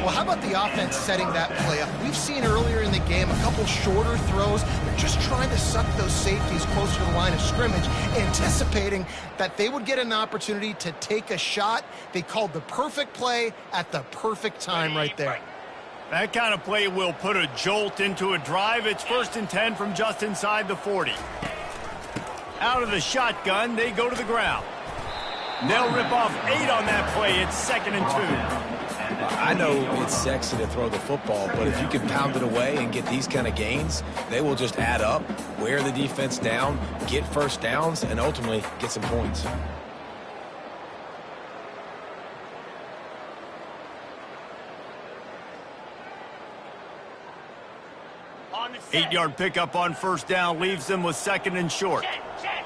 Well, how about the offense setting that play up? We've seen earlier in the game a couple shorter throws. They're just trying to suck those safeties closer to the line of scrimmage, anticipating that they would get an opportunity to take a shot. They called the perfect play at the perfect time right there. That kind of play will put a jolt into a drive. It's 1st and 10 from just inside the 40. Out of the shotgun, they go to the ground. They'll rip off 8 on that play. It's 2nd and 2. I know it's sexy to throw the football, but if you can pound it away and get these kind of gains, they will just add up, wear the defense down, get first downs, and ultimately get some points. On the set. 8-yard pickup on 1st down leaves them with 2nd and short. Check.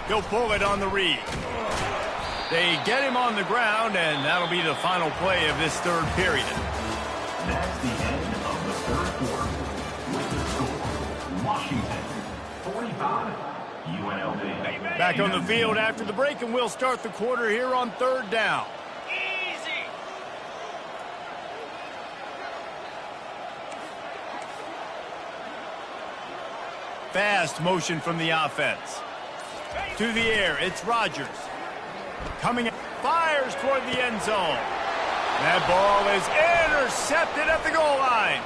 He'll pull it on the read. They get him on the ground, and that'll be the final play of this 3rd period. That's the end of the 3rd quarter. With the score, Washington 45, UNLV. Back on the field after the break, and we'll start the quarter here on 3rd down. Easy. Fast motion from the offense. To the air, it's Rodgers. Coming fires toward the end zone. That ball is intercepted at the goal line.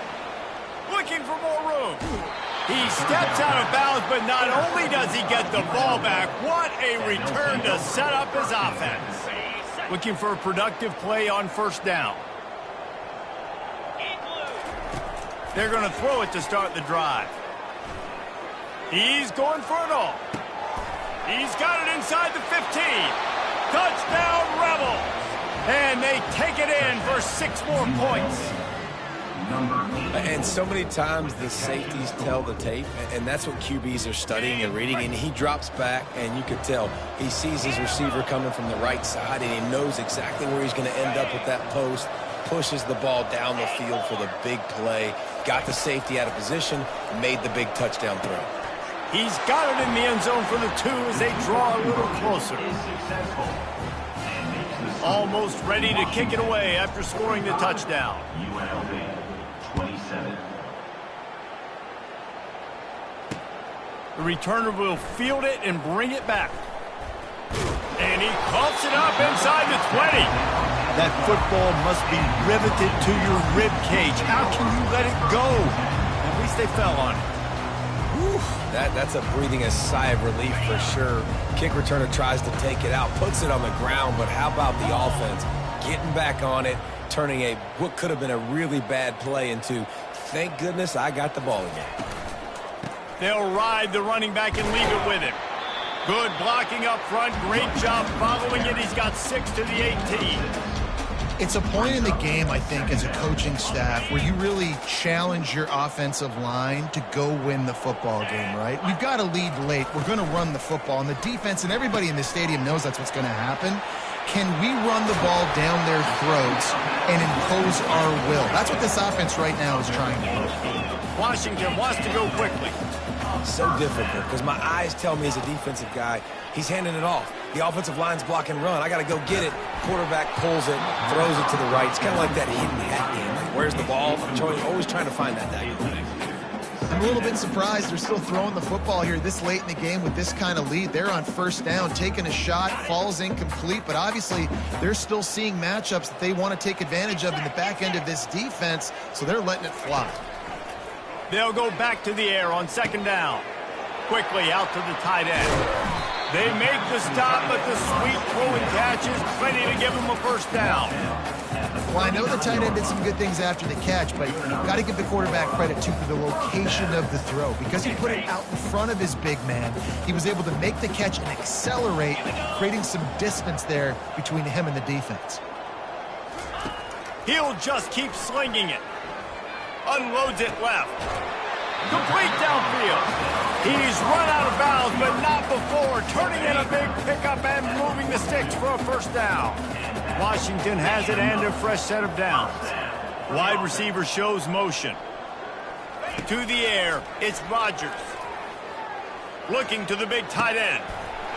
Looking for more room. He steps out of bounds, but not only does he get the ball back, what a return to set up his offense. Looking for a productive play on first down. They're going to throw it to start the drive. He's going for it all. He's got it inside the 15. Touchdown, Rebels. And they take it in for 6 more points. And so many times the safeties tell the tape, and that's what QBs are studying and reading, and he drops back, and you could tell he sees his receiver coming from the right side, and he knows exactly where he's going to end up with that post, pushes the ball down the field for the big play, got the safety out of position, made the big touchdown throw. He's got it in the end zone for the 2 as they draw a little closer. Almost ready to kick it away after scoring the touchdown. UNLV 27. The returner will field it and bring it back. And he coughs it up inside the 20. That football must be riveted to your rib cage. How can you let it go? At least they fell on it. Whew, that's a breathing a sigh of relief for sure. Kick returner tries to take it out, puts it on the ground, but how about the offense getting back on it, turning what could have been a really bad play into, thank goodness I got the ball again. They'll ride the running back and leave it with him. Good blocking up front. Great job following it. He's got 6 to the 18. It's a point in the game, I think, as a coaching staff where you really challenge your offensive line to go win the football game, right? We've got to lead late. We're going to run the football. And the defense and everybody in the stadium knows that's what's going to happen. Can we run the ball down their throats and impose our will? That's what this offense right now is trying to do. Washington wants to go quickly. So difficult because my eyes tell me as a defensive guy, he's handing it off. The offensive line's block and run. I got to go get it. Quarterback pulls it, throws it to the right. It's kind of like that hidden hat game. Like, where's the ball? I'm always trying to find that guy. I'm a little bit surprised they're still throwing the football here this late in the game with this kind of lead. They're on first down, taking a shot, falls incomplete, but obviously they're still seeing matchups that they want to take advantage of in the back end of this defense, so they're letting it fly. They'll go back to the air on second down. Quickly out to the tight end. They make the stop, but the sweet throwing catch is plenty to give them a first down. Well, I know the tight end did some good things after the catch, but you've got to give the quarterback credit, too, for the location of the throw. Because he put it out in front of his big man, he was able to make the catch and accelerate, creating some distance there between him and the defense. He'll just keep slinging it. Unloads it left. Complete downfield. He's run out of bounds, but not before turning in a big pickup and moving the sticks for a first down. Washington has it and a fresh set of downs. Wide receiver shows motion. To the air, it's Rodgers. Looking to the big tight end.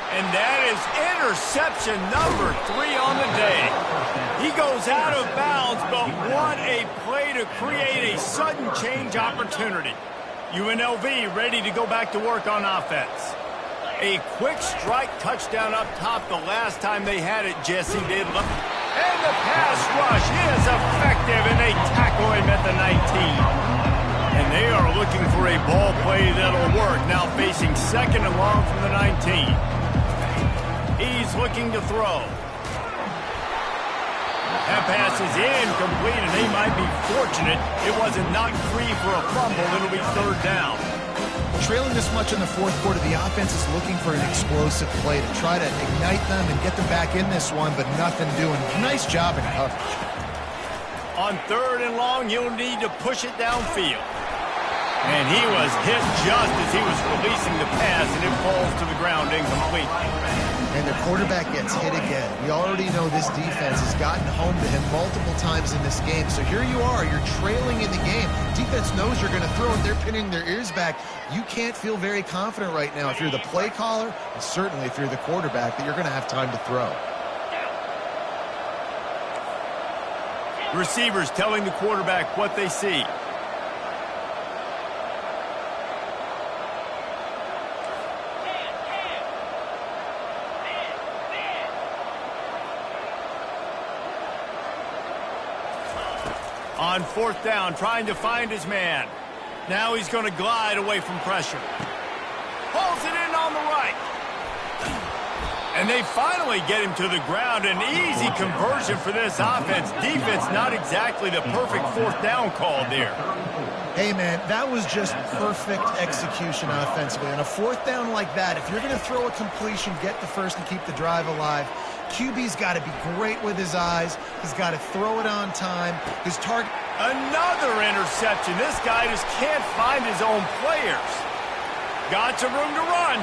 And that is interception number 3 on the day. He goes out of bounds, but what a play to create a sudden change opportunity. UNLV ready to go back to work on offense. A quick strike touchdown up top the last time they had it, Jesse did. And the pass rush is effective, and they tackle him at the 19. And they are looking for a ball play that'll work, now facing second and long from the 19. He's looking to throw. That pass is incomplete, and they might be fortunate it wasn't knocked free for a fumble. It'll be third down. Trailing this much in the fourth quarter, the offense is looking for an explosive play to try to ignite them and get them back in this one, but nothing doing. Nice job in coverage. On third and long, you'll need to push it downfield. And he was hit just as he was releasing the pass, and it falls to the ground incomplete. And the quarterback gets hit again. We already know this defense has gotten home to him multiple times in this game. So here you are, you're trailing in the game. Defense knows you're going to throw it. They're pinning their ears back. You can't feel very confident right now if you're the play caller, and certainly if you're the quarterback, that you're going to have time to throw. Receivers telling the quarterback what they see. On fourth down, trying to find his man. Now he's going to glide away from pressure. Pulls it in on the right. And they finally get him to the ground. An easy conversion for this offense. Defense, not exactly the perfect fourth down call there. Hey, man, that was just perfect execution offensively. On a fourth down like that, if you're going to throw a completion, get the first and keep the drive alive, QB's got to be great with his eyes. He's got to throw it on time. His target... Another interception. This guy just can't find his own players. Got some room to run.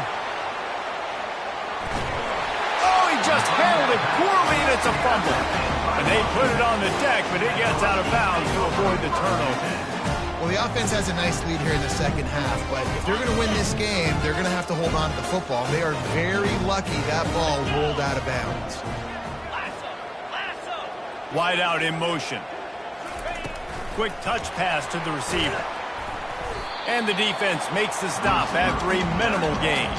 Oh, he just handled it poorly, and it's a fumble. And they put it on the deck, but it gets out of bounds to avoid the turnover. Well, the offense has a nice lead here in the second half, but if they're going to win this game, they're going to have to hold on to the football. They are very lucky that ball rolled out of bounds. Wide out in motion. Quick touch pass to the receiver. And the defense makes the stop after a minimal gain.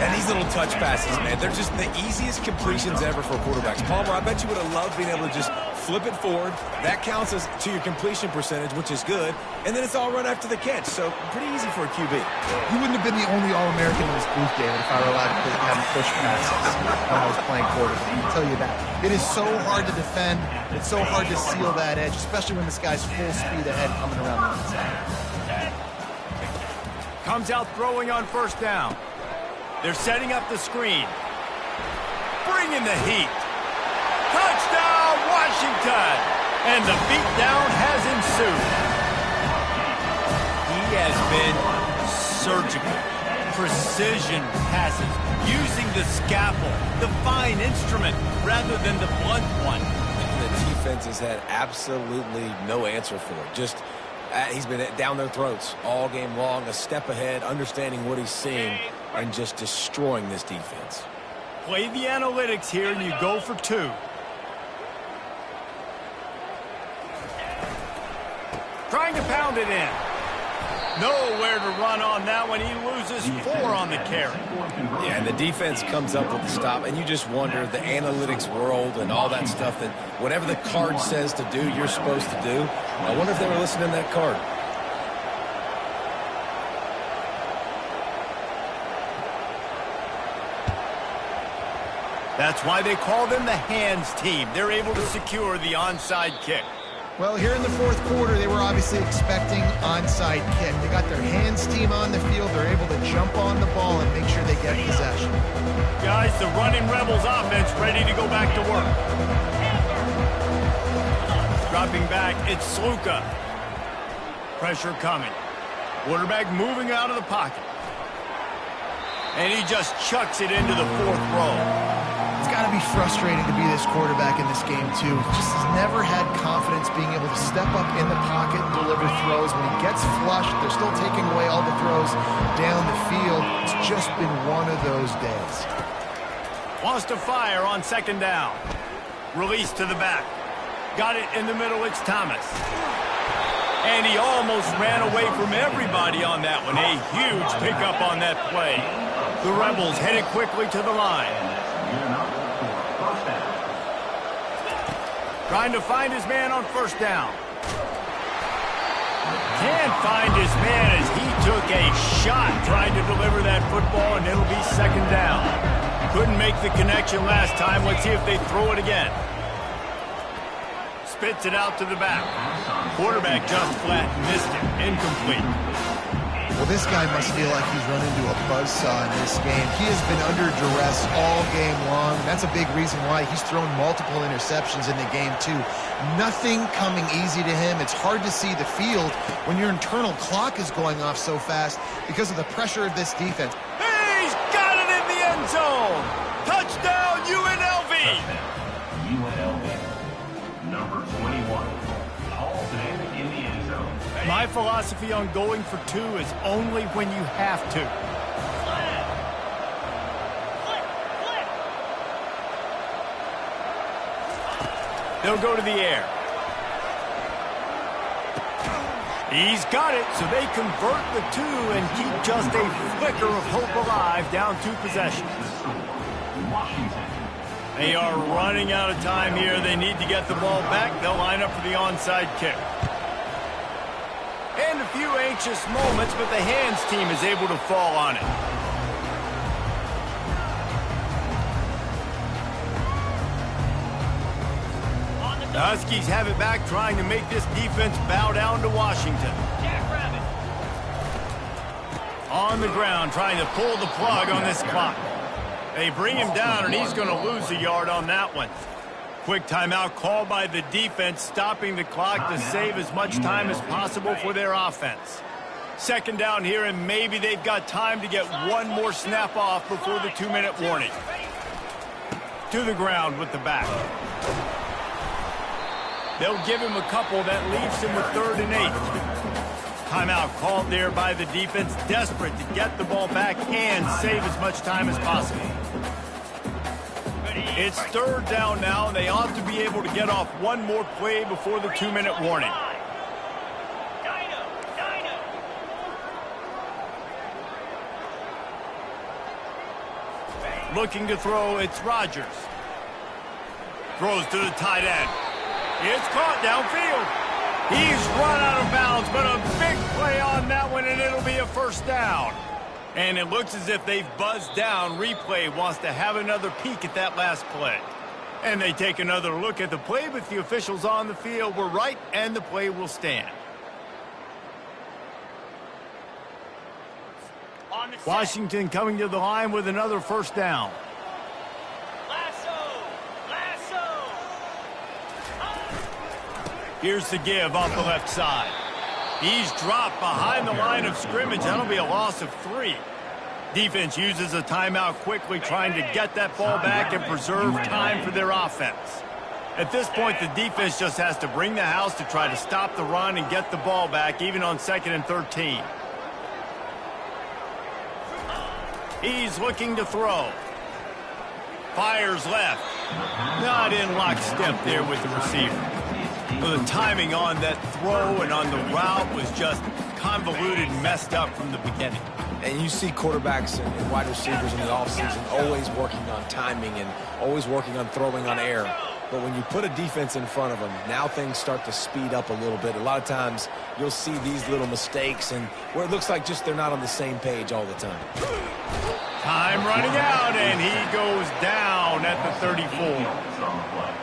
And these little touch passes, man, they're just the easiest completions ever for quarterbacks. Palmer, I bet you would have loved being able to just flip it forward. That counts as to your completion percentage, which is good. And then it's all run after the catch. So pretty easy for a QB. You wouldn't have been the only All-American in this booth, David, if I were allowed to have push passes when I was playing quarterback. I'll tell you that. It is so hard to defend. It's so hard to seal that edge, especially when this guy's full speed ahead coming around the inside. Comes out throwing on first down. They're setting up the screen. Bringing the heat. Touchdown, Washington! And the beatdown has ensued. He has been surgical. Precision passes. Using the scalpel, the fine instrument, rather than the blunt one. The defense has had absolutely no answer for it. Just, he's been down their throats all game long, a step ahead, understanding what he's seeing, and just destroying this defense. Play the analytics here, and you go for two. Trying to pound it in. Nowhere to run on that one. He loses 4 on the carry. Yeah, and the defense comes up with the stop, and you just wonder, the analytics world and all that stuff, that whatever the card says to do, you're supposed to do. I wonder if they were listening to that card. That's why they call them the hands team. They're able to secure the onside kick. Well, here in the fourth quarter, they were obviously expecting onside kick. They got their hands team on the field. They're able to jump on the ball and make sure they get possession. Guys, the running Rebels offense ready to go back to work. Dropping back, it's Sluka. Pressure coming. Quarterback moving out of the pocket. And he just chucks it into the fourth row. It's got to be frustrating to be this quarterback in this game, too. He just has never had confidence being able to step up in the pocket and deliver throws. When he gets flushed, they're still taking away all the throws down the field. It's just been one of those days. Wants to fire on second down. Release to the back. Got it in the middle, it's Thomas. And he almost ran away from everybody on that one. A huge pickup on that play. The Rebels headed quickly to the line. Trying to find his man on first down. Can't find his man as he took a shot trying to deliver that football, and it'll be second down. Couldn't make the connection last time. Let's see if they throw it again. Spits it out to the back. Quarterback just flat missed it. Incomplete. Well, this guy must feel like he's run into a buzzsaw in this game. He has been under duress all game long. That's a big reason why he's thrown multiple interceptions in the game, too. Nothing coming easy to him. It's hard to see the field when your internal clock is going off so fast because of the pressure of this defense. He's got it in the end zone. Touchdown, UNLV. UNLV. Number 21. Hall's in the end zone. My philosophy on going for two is only when you have to. They'll go to the air. He's got it, so they convert the two and keep just a flicker of hope alive, down 2 possessions. Washington. They are running out of time here. They need to get the ball back. They'll line up for the onside kick. And a few anxious moments, but the hands team is able to fall on it. The Huskies have it back, trying to make this defense bow down to Washington. On the ground, trying to pull the plug on this clock. They bring him down, and he's going to lose a yard on that one. Quick timeout called by the defense, stopping the clock to save as much time as possible for their offense. Second down here, and maybe they've got time to get one more snap off before the 2-minute warning. To the ground with the back. They'll give him a couple. That leaves him with 3rd and 8. Timeout called there by the defense, desperate to get the ball back and save as much time as possible. It's 3rd down now, and they ought to be able to get off one more play before the 2-minute warning. Looking to throw, it's Rodgers. Throws to the tight end. It's caught downfield. He's run out of bounds, but a big play on that one, and it'll be a 1st down. And it looks as if they've buzzed down. Replay wants to have another peek at that last play. And they take another look at the play, but the officials on the field were right, and the play will stand. Washington coming to the line with another 1st down. Here's the give off the left side. He's dropped behind the line of scrimmage. That'll be a loss of 3. Defense uses a timeout quickly, trying to get that ball back and preserve time for their offense. At this point, the defense just has to bring the house to try to stop the run and get the ball back, even on 2nd and 13. He's looking to throw. Fires left. Not in lockstep there with the receiver. Well, the timing on that throw and on the route was just convoluted and messed up from the beginning. And you see quarterbacks and wide receivers in the offseason always working on timing and always working on throwing on air. But when you put a defense in front of them, now things start to speed up a little bit. A lot of times you'll see these little mistakes and where it looks like just they're not on the same page all the time. Time running out, and he goes down at the 34.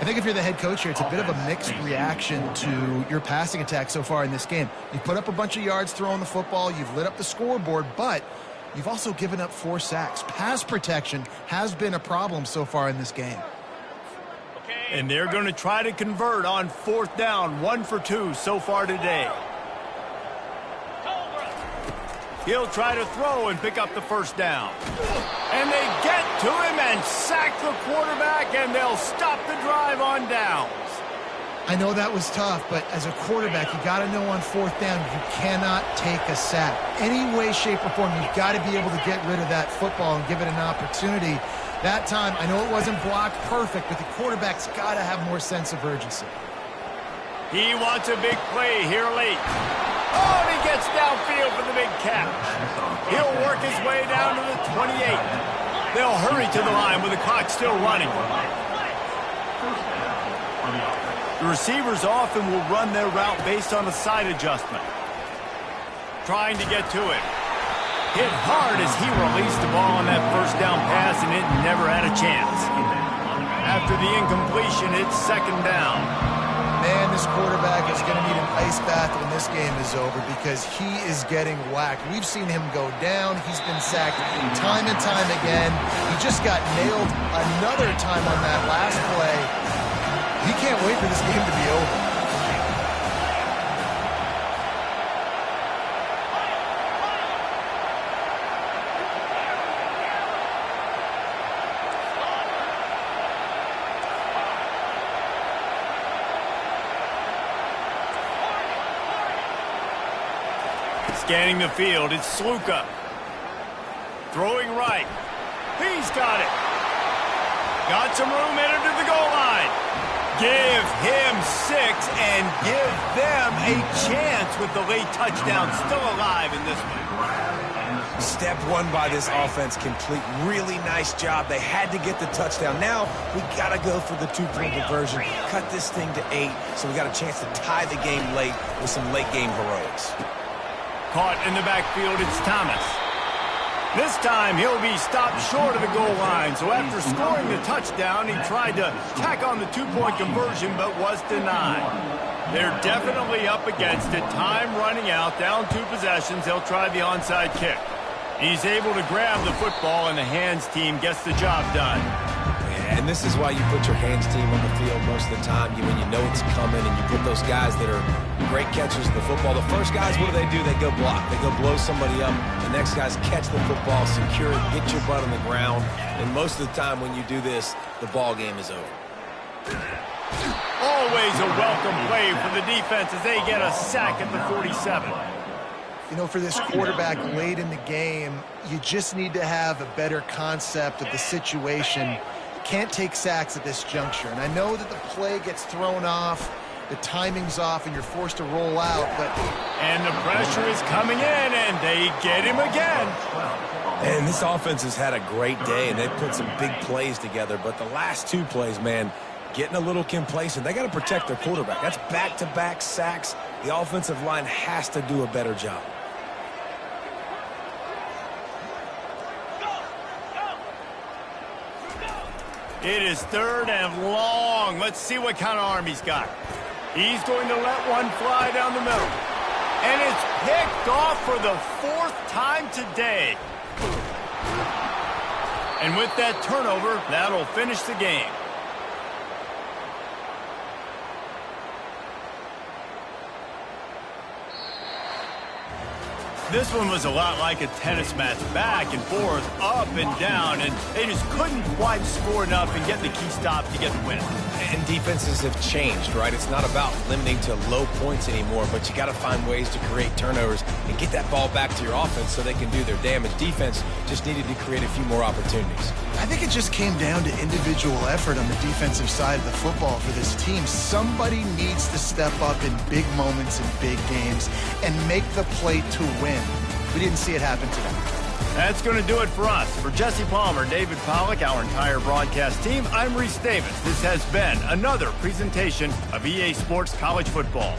I think if you're the head coach here, it's a bit of a mixed reaction to your passing attack so far in this game. You've put up a bunch of yards throwing the football, you've lit up the scoreboard, but you've also given up 4 sacks. Pass protection has been a problem so far in this game. And they're going to try to convert on 4th down, 1 for 2 so far today. He'll try to throw and pick up the 1st down. And they get to him and sack the quarterback, and they'll stop the drive on downs. I know that was tough, but as a quarterback, you got to know on 4th down, you cannot take a sack. Any way, shape, or form, you've got to be able to get rid of that football and give it an opportunity. That time, I know it wasn't blocked perfect, but the quarterback's got to have more sense of urgency. He wants a big play here late. Oh, and he gets downfield for the big catch. He'll work his way down to the 28. They'll hurry to the line with the clock still running. The receivers often will run their route based on a side adjustment. Trying to get to it. Hit hard as he released the ball on that 1st down pass, and it never had a chance. After the incompletion, it's 2nd down. Man, this quarterback is going to need an ice bath when this game is over because he is getting whacked. We've seen him go down. He's been sacked time and time again. He just got nailed another time on that last play. He can't wait for this game to be over. Scanning the field, it's Sluka. Throwing right. He's got it. Got some room, entered to the goal line. Give him 6 and give them a chance with the late touchdown still alive in this one. Step one by this offense complete. Really nice job. They had to get the touchdown. Now we got to go for the 2-point conversion. Cut this thing to 8 so we got a chance to tie the game late with some late game heroics. Caught in the backfield, it's Thomas. This time he'll be stopped short of the goal line. So after scoring the touchdown, he tried to tack on the 2-point conversion but was denied. They're definitely up against it. Time running out, down 2 possessions. They'll try the onside kick. He's able to grab the football, and the hands team gets the job done. Yeah, and this is why you put your hands team on the field most of the time. When you know it's coming, and you put those guys that are great catchers of the football. The first guys, what do? They go block. They go blow somebody up. The next guys catch the football, secure it, get your butt on the ground. And most of the time when you do this, the ball game is over. Always a welcome play for the defense as they get a sack at the 47. You know, for this quarterback late in the game, you just need to have a better concept of the situation. Can't take sacks at this juncture. And I know that the play gets thrown off, the timing's off, and you're forced to roll out, but... And the pressure is coming in, and they get him again. And this offense has had a great day, and they've put some big plays together. But the last 2 plays, man, getting a little complacent. They got to protect their quarterback. That's back-to-back sacks. The offensive line has to do a better job. It is 3rd and long. Let's see what kind of arm he's got. He's going to let one fly down the middle. And it's picked off for the 4th time today. And with that turnover, that'll finish the game. This one was a lot like a tennis match, back and forth, up and down, and they just couldn't quite score enough and get the key stop to get the win. And defenses have changed, right? It's not about limiting to low points anymore, but you got to find ways to create turnovers and get that ball back to your offense so they can do their damage. Defense just needed to create a few more opportunities. I think it just came down to individual effort on the defensive side of the football for this team. Somebody needs to step up in big moments and big games and make the play to win. We didn't see it happen today. That's going to do it for us. For Jesse Palmer, David Pollack, our entire broadcast team, I'm Reese Davis. This has been another presentation of EA Sports College Football.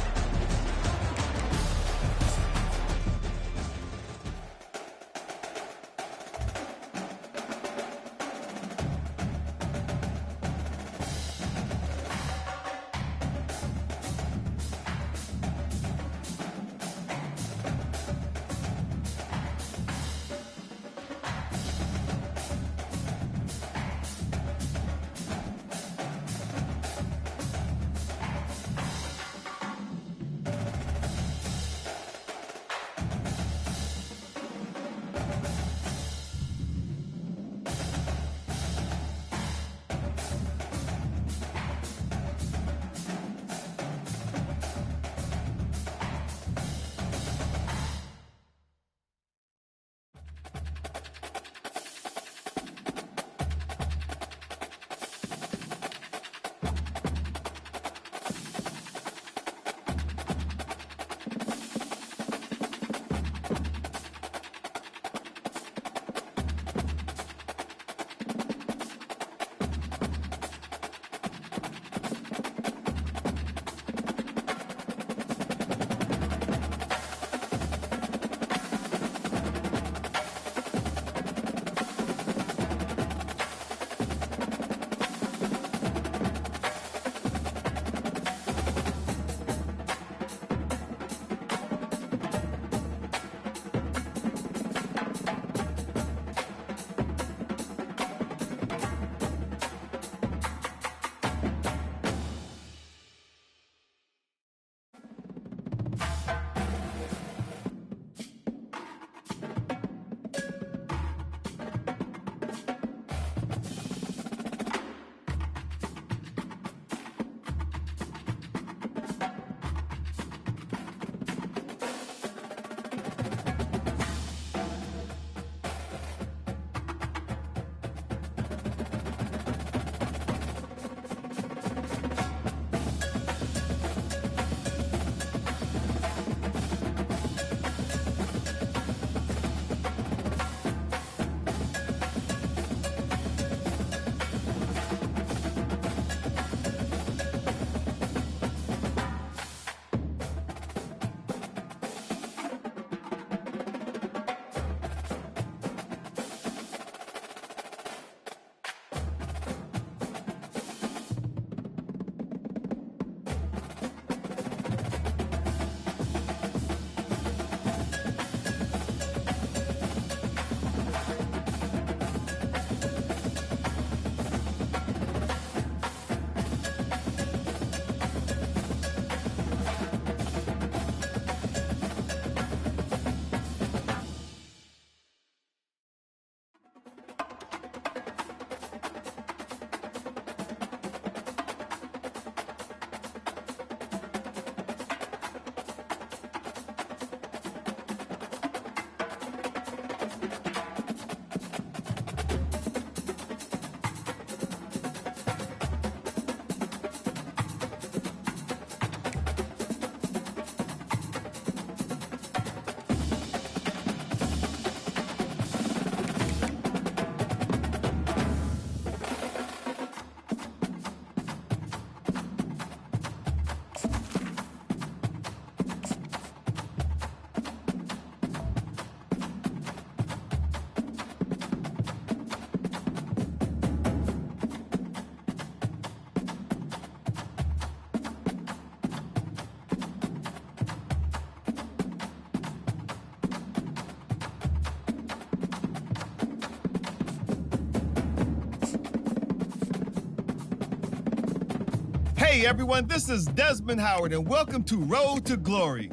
Hey everyone, this is Desmond Howard and welcome to Road to Glory.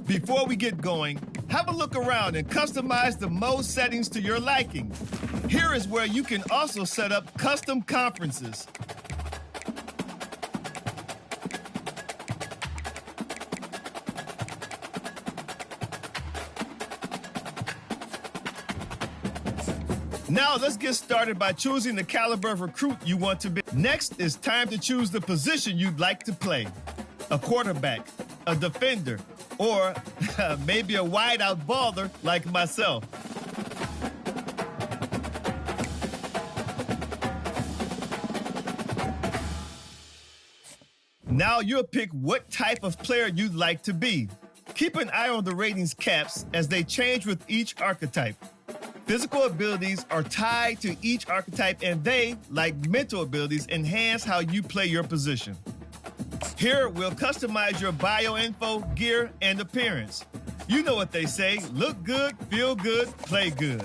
Before we get going, have a look around and customize the mode settings to your liking. Here is where you can also set up custom conferences. Now let's get started by choosing the caliber of recruit you want to be. Next, it's time to choose the position you'd like to play. A quarterback, a defender, or maybe a wide-out baller like myself. Now you'll pick what type of player you'd like to be. Keep an eye on the ratings caps as they change with each archetype. Physical abilities are tied to each archetype and they, like mental abilities, enhance how you play your position. Here, we'll customize your bio info, gear, and appearance. You know what they say, look good, feel good, play good.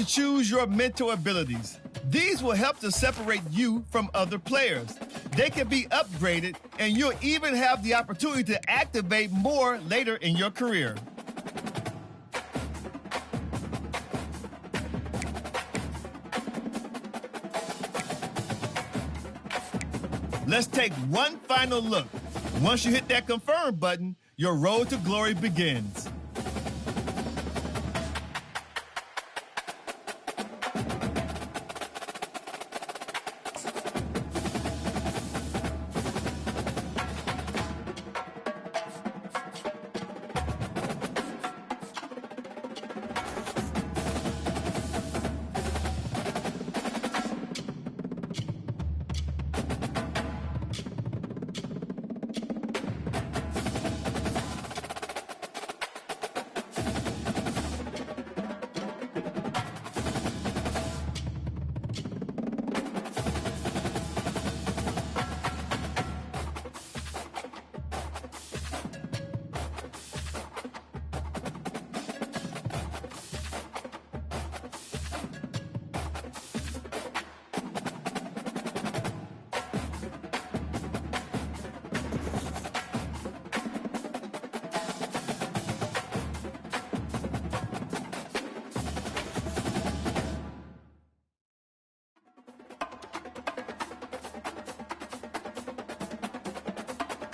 to choose your mental abilities. These will help to separate you from other players. They can be upgraded, and you'll even have the opportunity to activate more later in your career. Let's take one final look. Once you hit that confirm button, your road to glory begins.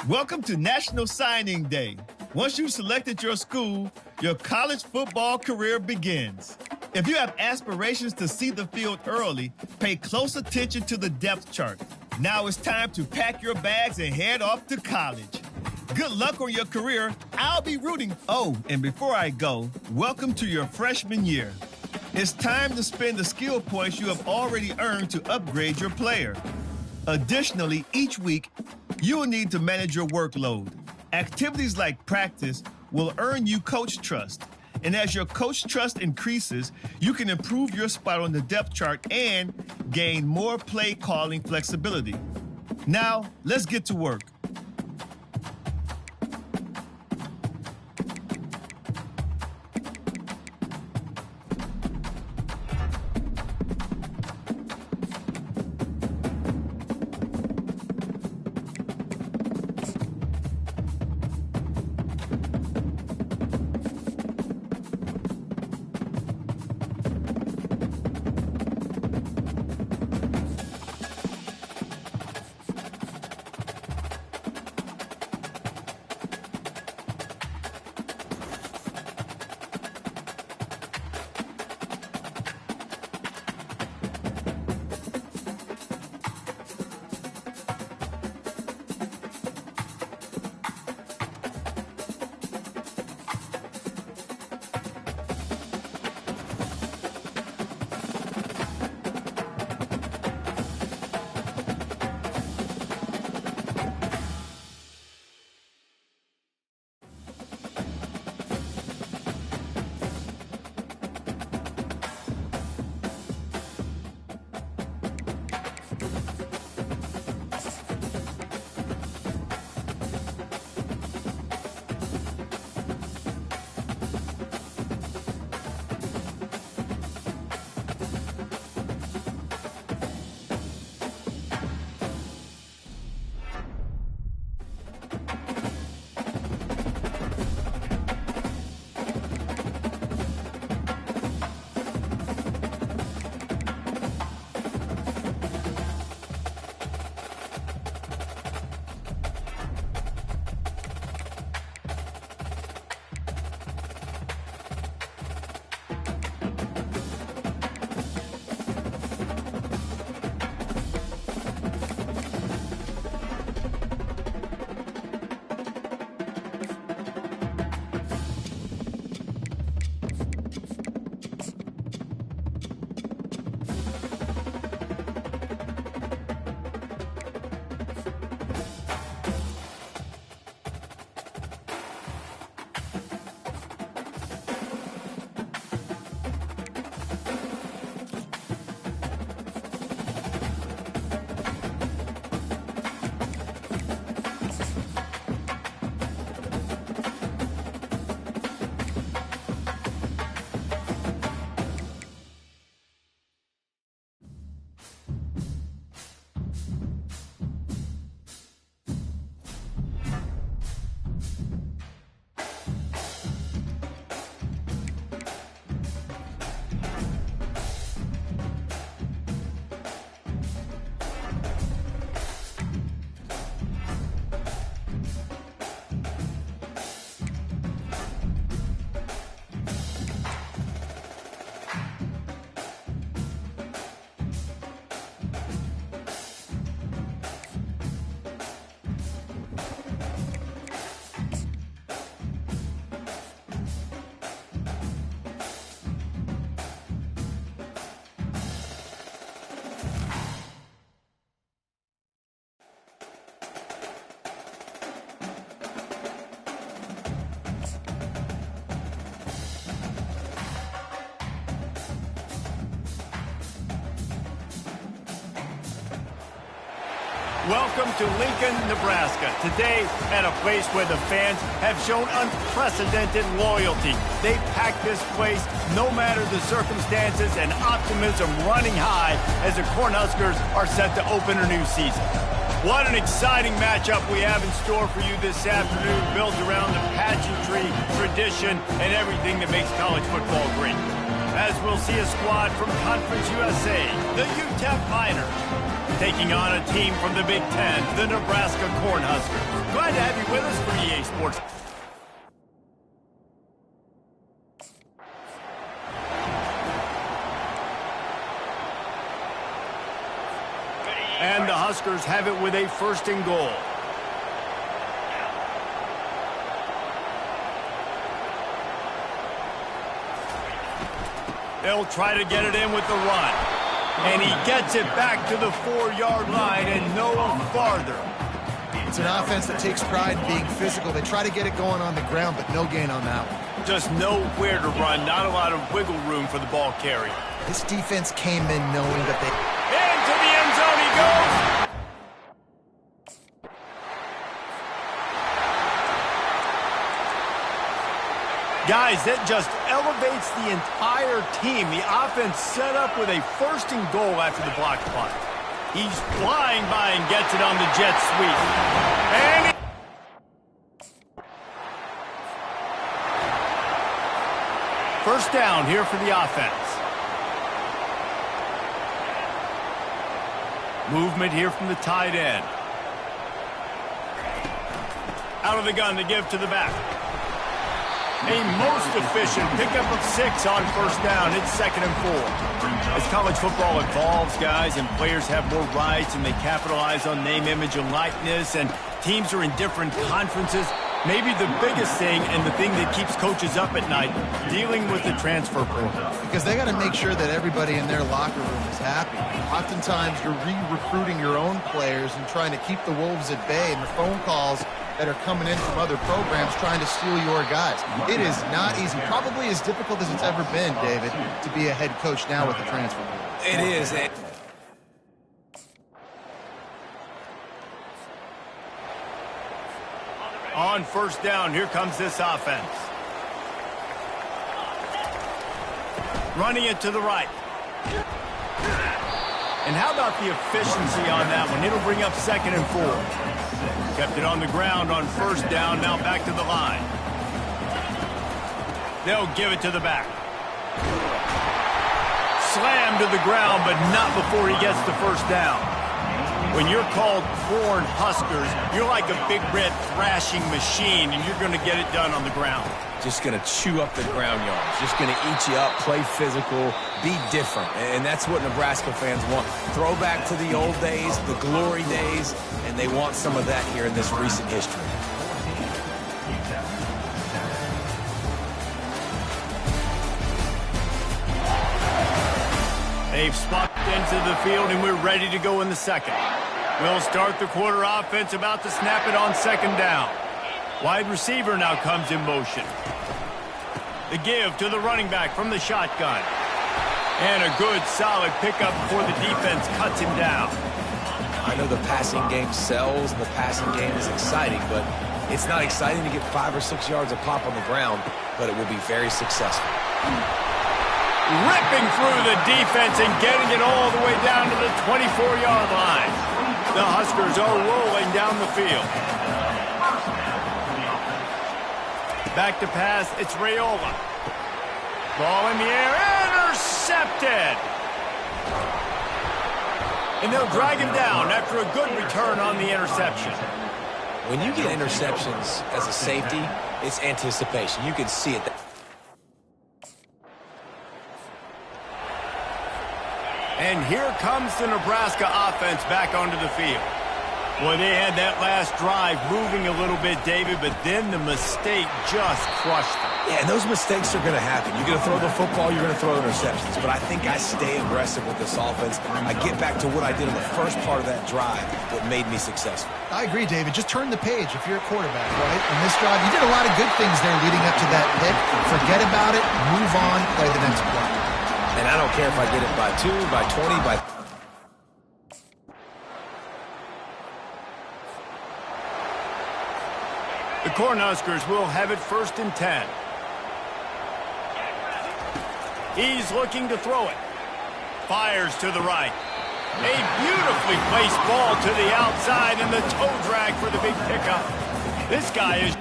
Welcome to National Signing Day. Once you've selected your school, your college football career begins. If you have aspirations to see the field early, pay close attention to the depth chart. Now it's time to pack your bags and head off to college. Good luck on your career. I'll be rooting. Oh, and before I go, welcome to your freshman year. It's time to spend the skill points you have already earned to upgrade your player. Additionally, each week, you will need to manage your workload. Activities like practice will earn you coach trust. And as your coach trust increases, you can improve your spot on the depth chart and gain more play calling flexibility. Now, let's get to work. Welcome to Lincoln, Nebraska. Today, at a place where the fans have shown unprecedented loyalty. They packed this place no matter the circumstances, and optimism running high as the Cornhuskers are set to open a new season. What an exciting matchup we have in store for you this afternoon, built around the pageantry, tradition, and everything that makes college football great. As we'll see a squad from Conference USA, the UTEP Miners, taking on a team from the Big Ten, the Nebraska Cornhuskers. Glad to have you with us for EA Sports. And the Huskers have it with a 1st and goal. They'll try to get it in with the run. And he gets it back to the 4-yard line and no farther. It's an offense that takes pride in being physical. They try to get it going on the ground, but no gain on that one. Just nowhere to run, not a lot of wiggle room for the ball carrier. This defense came in knowing that they... Into the end zone he goes! Guys, that just elevates the entire team. The offense set up with a 1st and goal after the block punt. He's flying by and gets it on the jet sweep. And first down here for the offense. Movement here from the tight end. Out of the gun to give to the back. A most efficient pickup of 6 on 1st down. It's 2nd and 4. As college football evolves, guys, and players have more rights and they capitalize on name, image, and likeness, and teams are in different conferences, maybe the biggest thing and the thing that keeps coaches up at night, dealing with the transfer portal. Because they got to make sure that everybody in their locker room is happy. Oftentimes, you're re-recruiting your own players and trying to keep the wolves at bay, and the phone calls that are coming in from other programs trying to steal your guys. It is not easy. Probably as difficult as it's ever been, David, to be a head coach now with the transfer portal. It is. On 1st down, here comes this offense. Running it to the right. And how about the efficiency on that one? It'll bring up 2nd and 4. Kept it on the ground on 1st down, now back to the line. They'll give it to the back. Slammed to the ground, but not before he gets the 1st down. When you're called Corn Huskers, you're like a big red thrashing machine, and you're going to get it done on the ground. Just going to chew up the ground yards. Just going to eat you up, play physical, be different. And that's what Nebraska fans want. Throwback to the old days, the glory days, and they want some of that here in this recent history. They've spotted into the field, and we're ready to go in the 2nd. We'll start the quarter offense, about to snap it on 2nd down. Wide receiver now comes in motion. The give to the running back from the shotgun. And a good, solid pickup before the defense cuts him down. I know the passing game sells and the passing game is exciting, but it's not exciting to get 5 or 6 yards of pop on the ground, but it will be very successful. Ripping through the defense and getting it all the way down to the 24-yard line. The Huskers are rolling down the field. Back to pass, it's Raiola. Ball in the air, intercepted! And they'll drag him down after a good return on the interception. When you get interceptions as a safety, it's anticipation. You can see it. And here comes the Nebraska offense back onto the field. Boy, they had that last drive moving a little bit, David, but then the mistake just crushed them. Yeah, and those mistakes are going to happen. You're going to throw the football, you're going to throw interceptions. But I think I stay aggressive with this offense. I get back to what I did in the first part of that drive that made me successful. I agree, David. Just turn the page if you're a quarterback, right? In this drive, you did a lot of good things there leading up to that pick. Forget about it, move on, play the next play. And I don't care if I get it by 2, by 20, by... Cornhuskers will have it 1st and 10. He's looking to throw it. Fires to the right. A beautifully placed ball to the outside and the toe drag for the big pickup. This guy is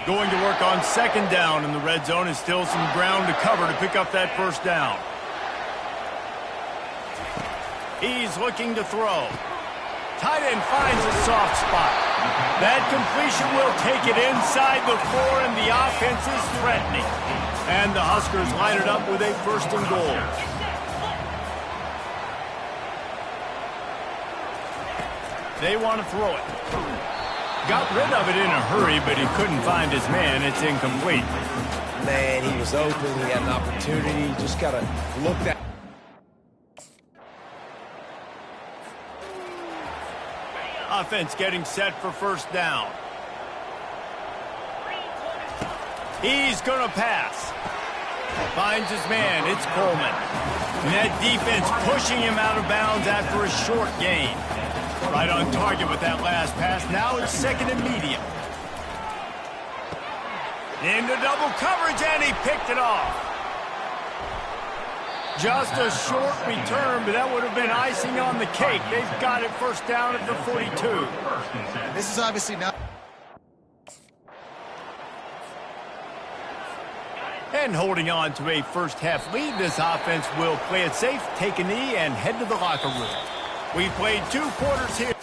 going to work on 2nd down in the red zone, and still some ground to cover to pick up that 1st down. He's looking to throw. Tight end finds a soft spot. That completion will take it inside the 4, and the offense is threatening. And the Huskers line it up with a 1st and goal. They want to throw it. Got rid of it in a hurry, but he couldn't find his man. It's incomplete. Man, he was open. He had an opportunity. Just got to look that. Offense getting set for 1st down. He's going to pass. Finds his man. It's Coleman. And that defense pushing him out of bounds after a short gain. Right on target with that last pass. Now it's 2nd and medium. Into double coverage, and he picked it off. Just a short return, but that would have been icing on the cake. They've got it 1st down at the 42. This is obviously not... And holding on to a 1st half lead, this offense will play it safe, take a knee, and head to the locker room. We've played 2 quarters here.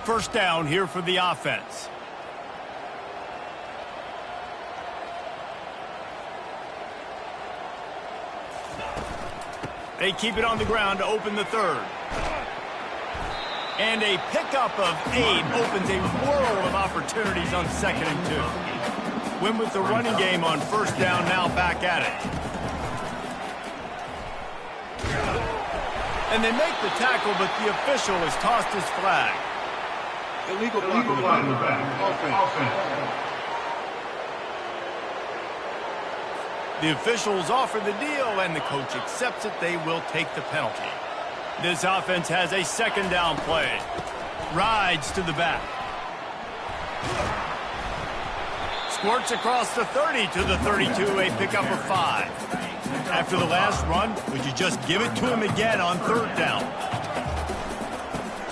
1st down here for the offense. They keep it on the ground to open the 3rd. And a pickup of 8 opens a world of opportunities on 2nd and 2. Win with the running game on 1st down, now back at it. And they make the tackle, but the official has tossed his flag. Illegal flag in the back. Offense. The officials offer the deal, and the coach accepts it. They will take the penalty. This offense has a 2nd down play. Rides to the back. Squirts across the 30 to the 32, a pickup of 5. After the last run, would you just give it to him again on 3rd down?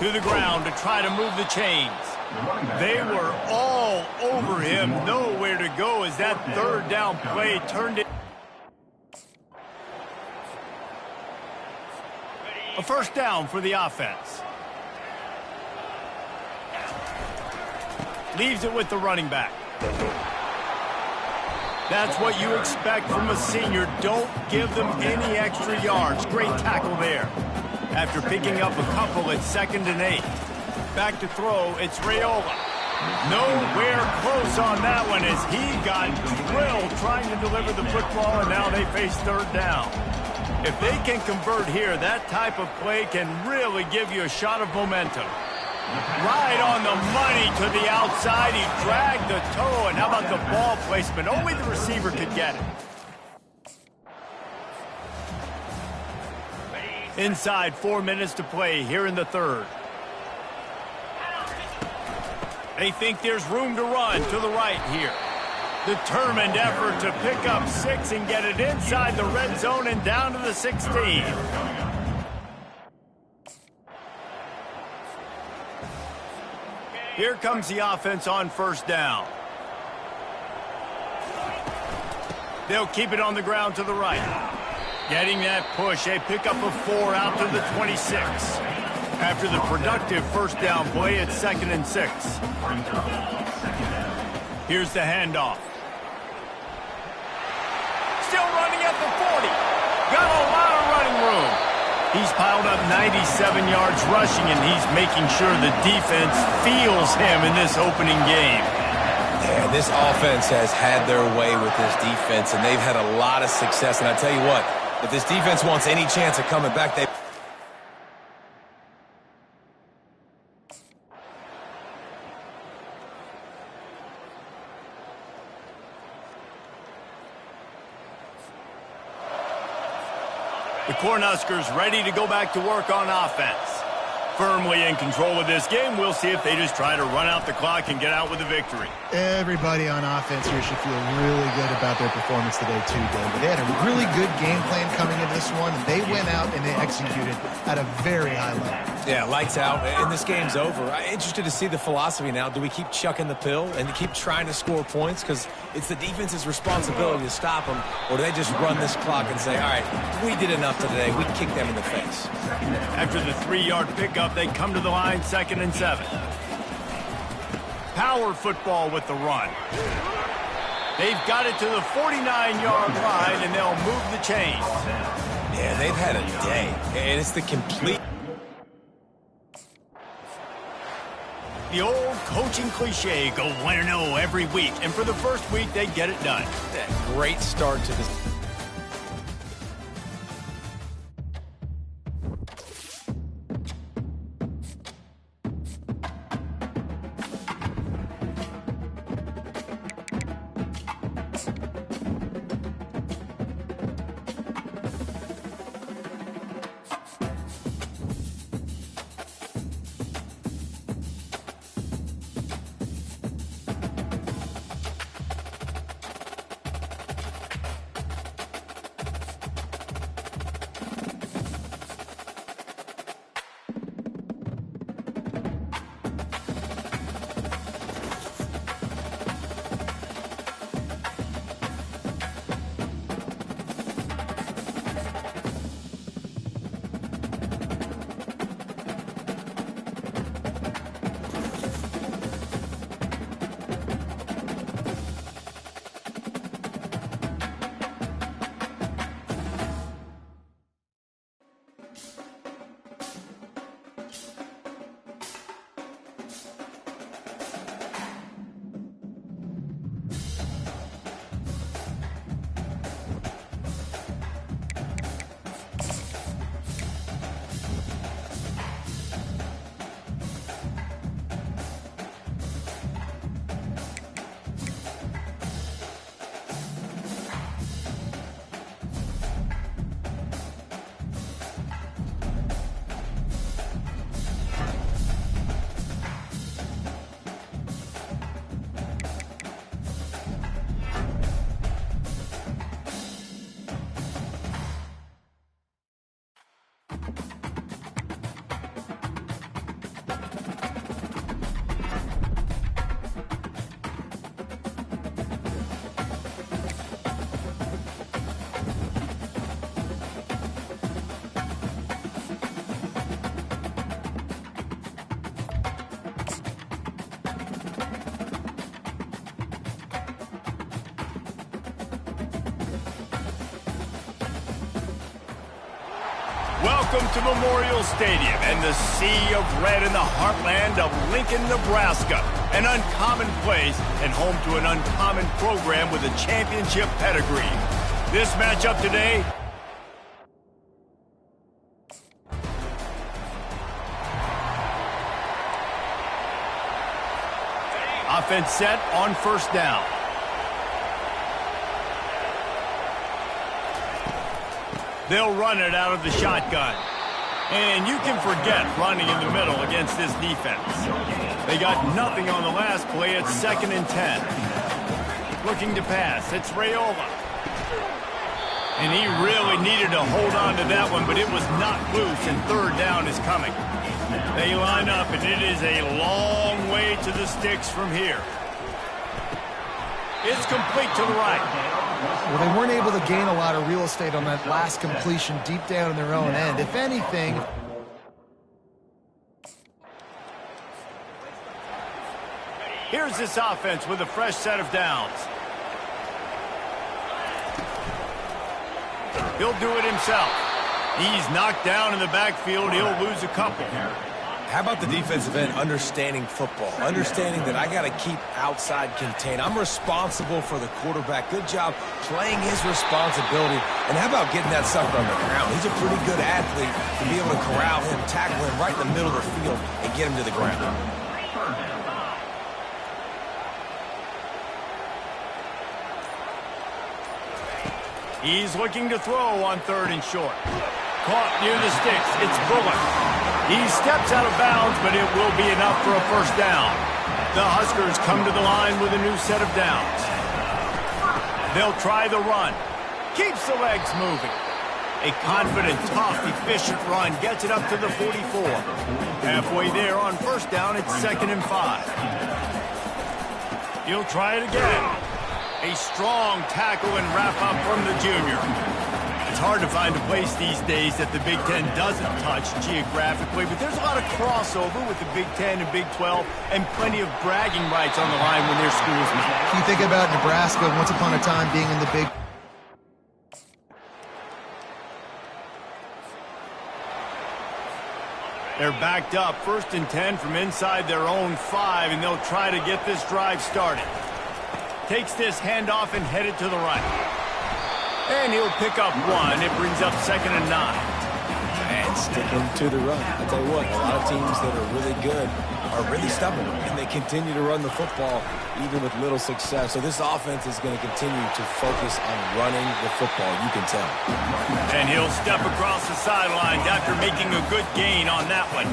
To the ground to try to move the chains. They were all over him, nowhere to go as that 3rd down play turned it. A 1st down for the offense. Leaves it with the running back. That's what you expect from a senior. Don't give them any extra yards. Great tackle there. After picking up a couple, it's 2nd and 8. Back to throw, it's Raiola. Nowhere close on that one as he got drilled trying to deliver the football, and now they face 3rd down. If they can convert here, that type of play can really give you a shot of momentum. Right on the money to the outside. He dragged the toe, and how about the ball placement? Only the receiver could get it. Inside 4 minutes to play here in the 3rd. They think there's room to run to the right here. Determined effort to pick up 6 and get it inside the red zone and down to the 16. Here comes the offense on 1st down. They'll keep it on the ground to the right. Getting that push, a pickup of 4 out to the 26. After the productive 1st down play, it's 2nd and 6. Here's the handoff. Still running at the 40. Got a lot of running room. He's piled up 97 yards rushing, and he's making sure the defense feels him in this opening game. Yeah, this offense has had their way with this defense, and they've had a lot of success. And I tell you what, if this defense wants any chance of coming back, they... The Cornhuskers ready to go back to work on offense. Firmly in control of this game, we'll see if they just try to run out the clock and get out with a victory. Everybody on offense here should feel really good about their performance today too, David. They had a really good game plan coming into this one, and they went out and they executed at a very high level. Yeah, lights out, and this game's over. I'm interested to see the philosophy now. Do we keep chucking the pill and keep trying to score points? Because it's the defense's responsibility to stop them, or do they just run this clock and say, all right, we did enough today. We kicked them in the face. After the 3-yard pickup, they come to the line 2nd and 7. Power football with the run. They've got it to the 49-yard line, and they'll move the chains. Yeah, they've had a day, and it's the complete... The old coaching cliche, go 1-0 every week, and for the first week, they get it done. Great start to this. Welcome to Memorial Stadium and the sea of red in the heartland of Lincoln, Nebraska. An uncommon place and home to an uncommon program with a championship pedigree. This matchup today... Offense set on 1st down. They'll run it out of the shotgun. And you can forget running in the middle against this defense. They got nothing on the last play. It's 2nd and 10. Looking to pass. It's Rayola. And he really needed to hold on to that one, but it was not loose, and 3rd down is coming. They line up, and it is a long way to the sticks from here. It's complete to the right. Well, they weren't able to gain a lot of real estate on that last completion deep down in their own end. If anything... Here's this offense with a fresh set of downs. He'll do it himself. He's knocked down in the backfield. He'll lose a couple. How about the defensive end understanding football, understanding that I got to keep outside contained. I'm responsible for the quarterback. Good job playing his responsibility. And how about getting that sucker on the ground? He's a pretty good athlete to be able to corral him, tackle him right in the middle of the field, and get him to the ground. He's looking to throw on 3rd and short. Caught near the sticks. It's Bullock. He steps out of bounds, but it will be enough for a first down. The Huskers come to the line with a new set of downs. They'll try the run. Keeps the legs moving. A confident, tough, efficient run gets it up to the 44. Halfway there on first down, it's 2nd and 5. He'll try it again. A strong tackle and wrap-up from the junior. It's hard to find a place these days that the Big Ten doesn't touch geographically, but there's a lot of crossover with the Big Ten and Big 12 and plenty of bragging rights on the line when their schools meet. You think about Nebraska once upon a time being in the Big They're backed up, 1st and 10 from inside their own 5, and they'll try to get this drive started. Takes this handoff and headed to the right. And he'll pick up 1. It brings up 2nd and 9. And sticking to the run. I'll tell you what, a lot of teams that are really good are really stubborn, and they continue to run the football even with little success. So this offense is going to continue to focus on running the football, you can tell. And he'll step across the sidelines after making a good gain on that one.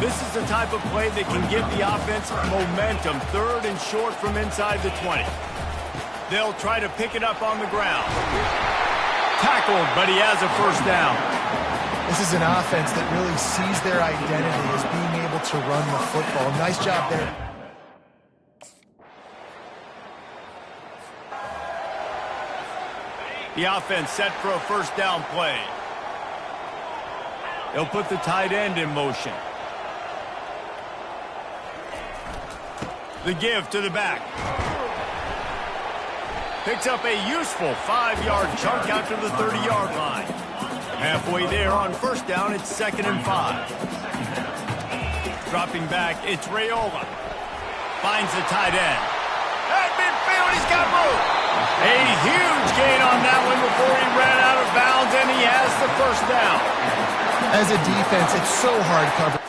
This is the type of play that can give the offense momentum. 3rd and short from inside the 20. They'll try to pick it up on the ground. Tackled, but he has a first down. This is an offense that really sees their identity as being able to run the football. Nice job there. The offense set for a first down play. They'll put the tight end in motion. The give to the back. Picks up a useful 5-yard chunk out to the 30-yard line. Halfway there on first down, it's 2nd and 5. Dropping back, it's Raiola. Finds the tight end. At midfield, he's got room. A huge gain on that one before he ran out of bounds, and he has the first down. As a defense, it's so hard covered.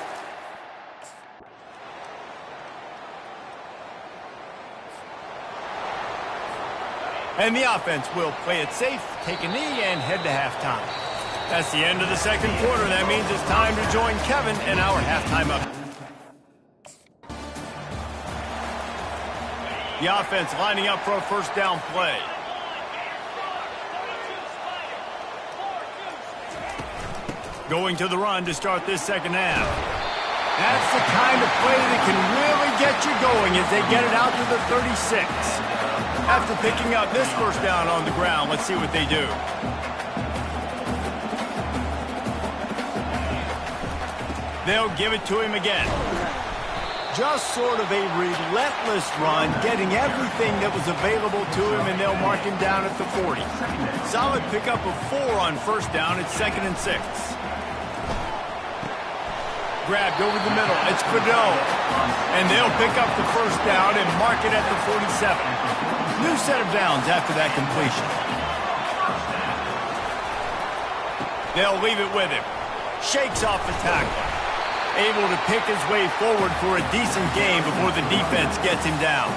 And the offense will play it safe, take a knee, and head to halftime. That's the end of the 2nd quarter. That means it's time to join Kevin and our halftime up. The offense lining up for a first down play. Going to the run to start this 2nd half. That's the kind of play that can really get you going as they get it out to the 36. After picking up this first down on the ground, let's see what they do. They'll give it to him again. Just sort of a relentless run, getting everything that was available to him, and they'll mark him down at the 40. Solid pickup of 4 on first down. It's 2nd and 6. Grabbed over the middle. It's Quidot. And they'll pick up the first down and mark it at the 47. New set of downs after that completion. They'll leave it with him. Shakes off the tackler. Able to pick his way forward for a decent game before the defense gets him down.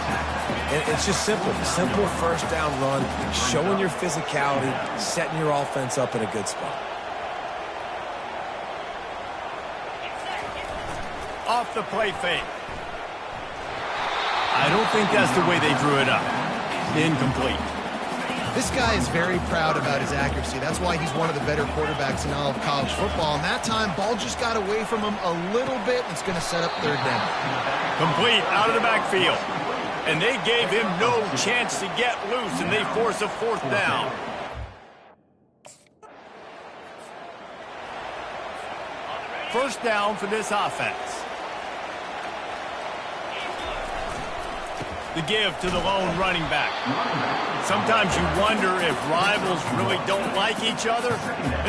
It's just simple. Simple first down run, showing your physicality, setting your offense up in a good spot. Off the play fake. I don't think that's the way they drew it up. Incomplete. This guy is very proud about his accuracy. That's why he's one of the better quarterbacks in all of college football. And that time, ball just got away from him a little bit. It's going to set up 3rd down. Complete out of the backfield. And they gave him no chance to get loose, and they force a 4th down. First down for this offense. The give to the lone running back. Sometimes you wonder if rivals really don't like each other.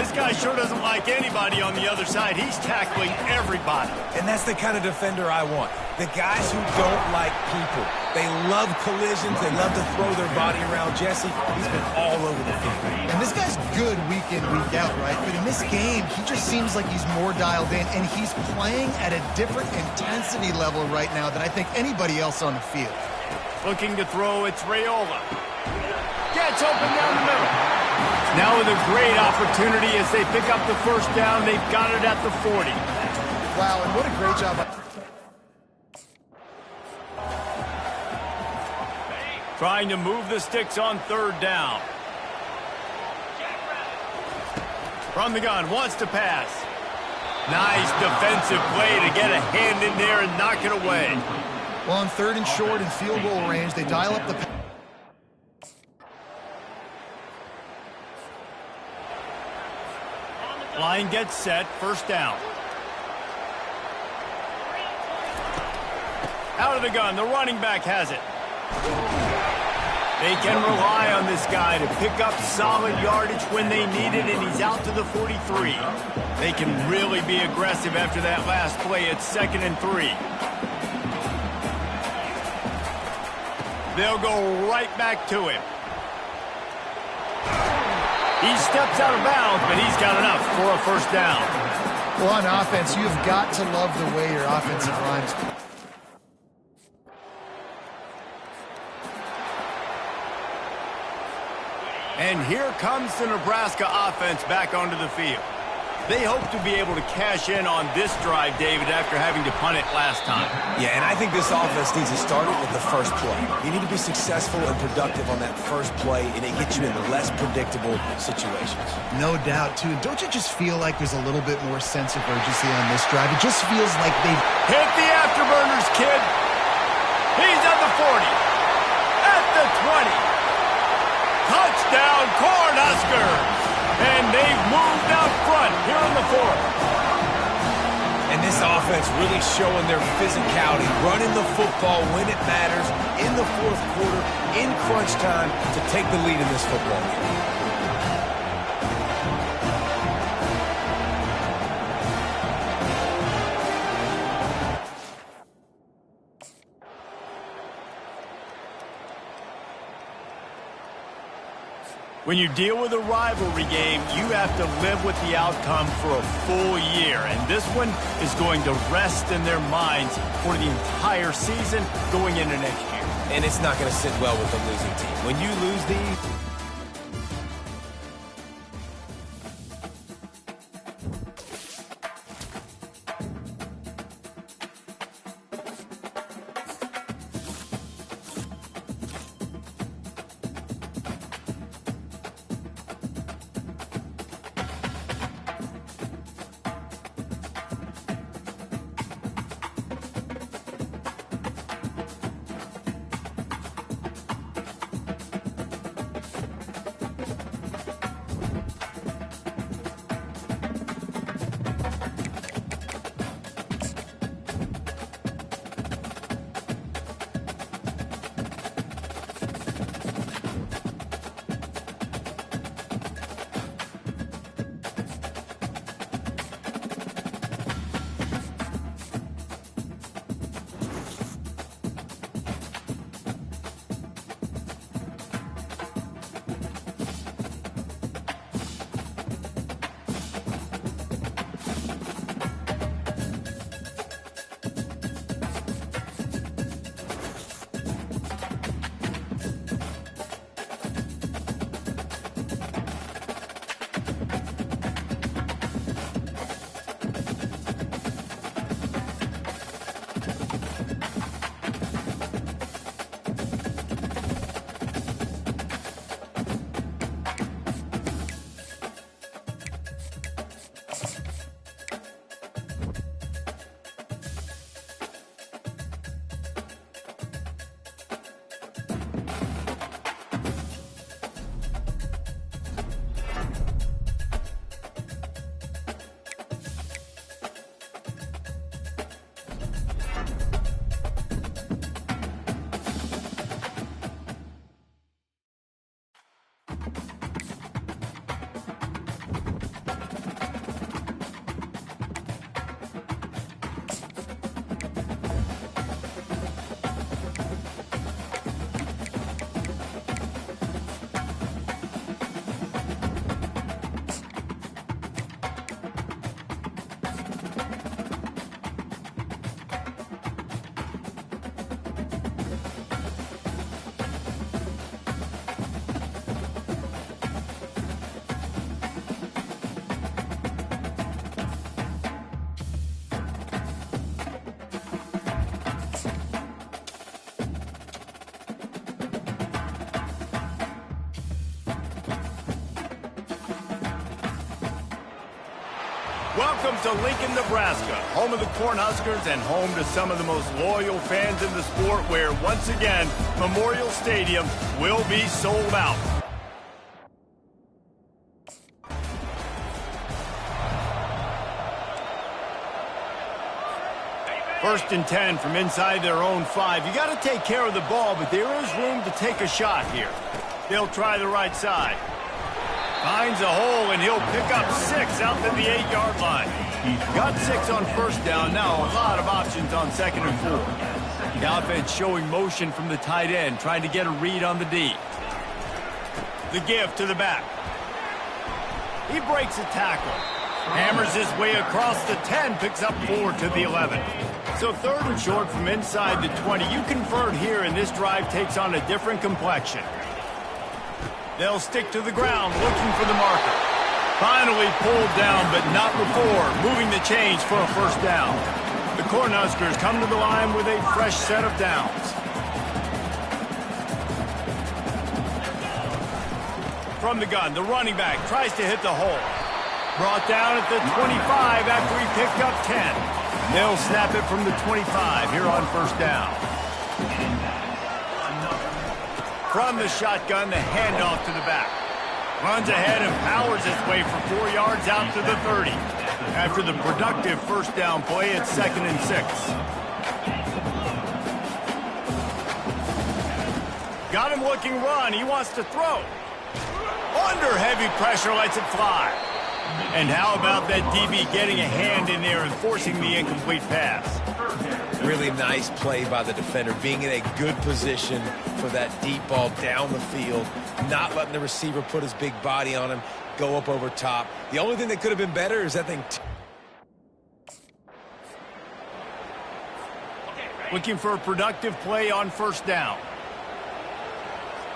This guy sure doesn't like anybody on the other side. He's tackling everybody. And that's the kind of defender I want. The guys who don't like people. They love collisions. They love to throw their body around. Jesse, he's been all over the field. And this guy's good week in, week out, right? But in this game, he just seems like he's more dialed in, and he's playing at a different intensity level right now than I think anybody else on the field. Looking to throw, it's Raiola. Gets open down the middle. Now with a great opportunity as they pick up the first down. They've got it at the 40. Wow, and what a great job. Trying to move the sticks on third down. From the gun, wants to pass. Nice defensive play to get a hand in there and knock it away. Well, on third and short and field goal range, they dial up the... Line gets set, first down. Out of the gun, the running back has it. They can rely on this guy to pick up solid yardage when they need it, and he's out to the 43. They can really be aggressive after that last play. It's 2nd and 3. They'll go right back to him. He steps out of bounds, but he's got enough for a first down. Well, on offense, you've got to love the way your offensive line's... And here comes the Nebraska offense back onto the field. They hope to be able to cash in on this drive, David, after having to punt it last time. Yeah, and I think this offense needs to start it with the first play. You need to be successful and productive on that first play, and it gets you in less predictable situations. No doubt, too. Don't you just feel like there's a little bit more sense of urgency on this drive? It just feels like they've... Hit the afterburners, kid. He's at the 40. At the 20. Touchdown, Cornhuskers! And they've moved out front here in the 4th. And this offense really showing their physicality, running the football when it matters, in the 4th quarter, in crunch time, to take the lead in this football game. When you deal with a rivalry game, you have to live with the outcome for a full year. And this one is going to rest in their minds for the entire season going into next year. And it's not going to sit well with the losing team. When you lose these... Welcome to Lincoln, Nebraska, home of the Cornhuskers and home to some of the most loyal fans in the sport, where, once again, Memorial Stadium will be sold out. First and 10 from inside their own 5. You got to take care of the ball, but there is room to take a shot here. They'll try the right side. Finds a hole, and he'll pick up 6 out to the 8-yard line. Got 6 on first down. Now a lot of options on 2nd and 4. The offense showing motion from the tight end, trying to get a read on the D. The give to the back. He breaks a tackle. Hammers his way across the 10, picks up 4 to the 11. So 3rd and short from inside the 20. You convert here, and this drive takes on a different complexion. They'll stick to the ground, looking for the marker. Finally pulled down, but not before moving the chains for a first down. The Cornhuskers come to the line with a fresh set of downs. From the gun, the running back tries to hit the hole. Brought down at the 25 after he picked up 10. They'll snap it from the 25 here on first down. From the shotgun, the handoff to the back. Runs ahead and powers his way for 4 yards out to the 30. After the productive first down play, it's 2nd and 6. Got him looking run. He wants to throw. Under heavy pressure, lets it fly. And how about that DB getting a hand in there and forcing the incomplete pass? Really nice play by the defender, being in a good position for that deep ball down the field, not letting the receiver put his big body on him, go up over top. The only thing that could have been better is that thing. Looking for a productive play on first down.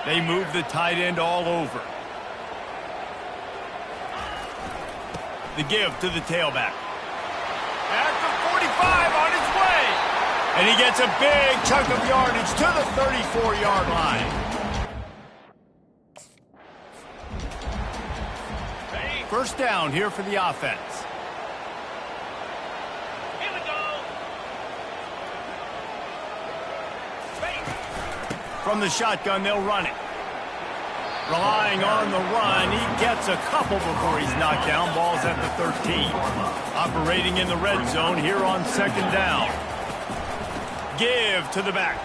They move the tight end all over. The give to the tailback. At the 45 on his way. And he gets a big chunk of yardage to the 34-yard line. First down here for the offense. Here we go. From the shotgun, they'll run it. Relying on the run, he gets a couple before he's knocked down. Ball's at the 13. Operating in the red zone here on second down. Give to the back.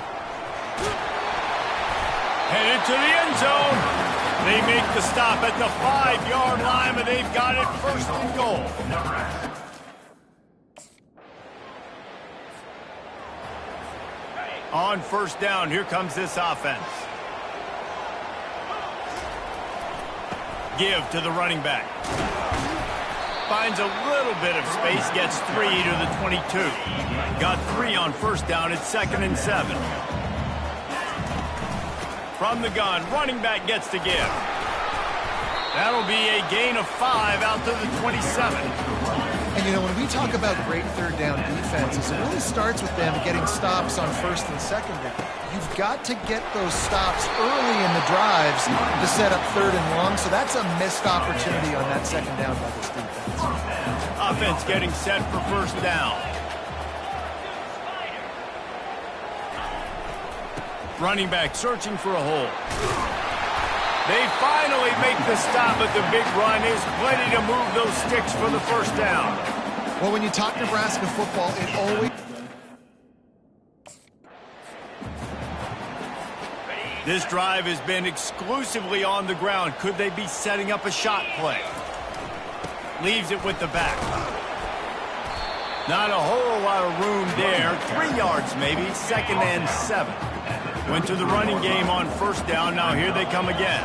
Headed to the end zone. They make the stop at the 5-yard line, but they've got it first and goal. On first down, here comes this offense. Give to the running back. Finds a little bit of space, gets 3 to the 22. Got 3 on first down at 2nd and 7. From the gun, running back gets to give. That'll be a gain of 5 out to the 27. And, you know, when we talk about great third down defenses, it really starts with them getting stops on first and second down. You've got to get those stops early in the drives to set up third and long, so that's a missed opportunity on that second down by this defense. Offense getting set for first down. Running back searching for a hole. They finally make the stop, but the big run is plenty to move those sticks for the first down. Well, when you talk Nebraska football, it always... This drive has been exclusively on the ground. Could they be setting up a shot play? Leaves it with the back. Not a whole lot of room there. 3 yards maybe, 2nd and 7. Went to the running game on first down. Now here they come again.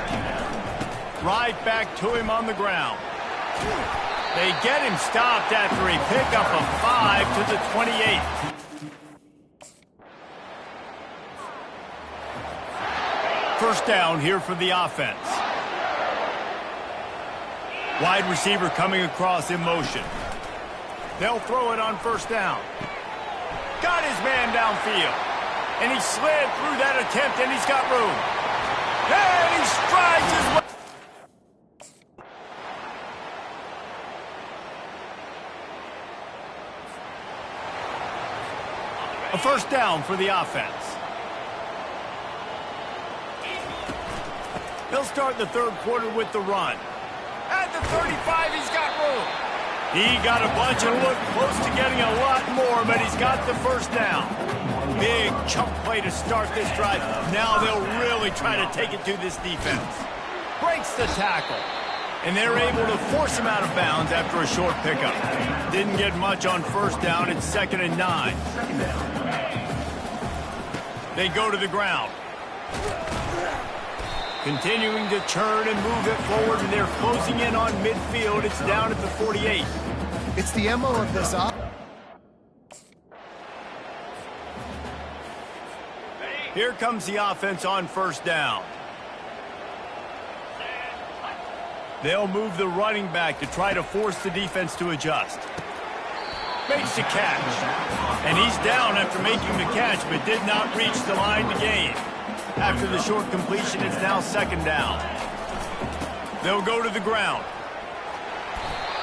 Right back to him on the ground. They get him stopped after a pickup of 5 to the 28. First down here for the offense. Wide receiver coming across in motion. They'll throw it on first down. Got his man downfield. And he slid through that attempt, and he's got room. And he strides his way. A first down for the offense. He'll start the third quarter with the run. At the 35, he's got room. He got a bunch and looked close to getting a lot more, but he's got the first down. Big chunk play to start this drive. Now they'll really try to take it to this defense. Breaks the tackle. And they're able to force him out of bounds after a short pickup. Didn't get much on first down. It's 2nd and 9. They go to the ground. Continuing to churn and move it forward, and they're closing in on midfield. It's down at the 48. It's the MO of this offense. Here comes the offense on first down. They'll move the running back to try to force the defense to adjust. Makes the catch. And he's down after making the catch, but did not reach the line to gain. After the short completion, it's now 2nd down. They'll go to the ground.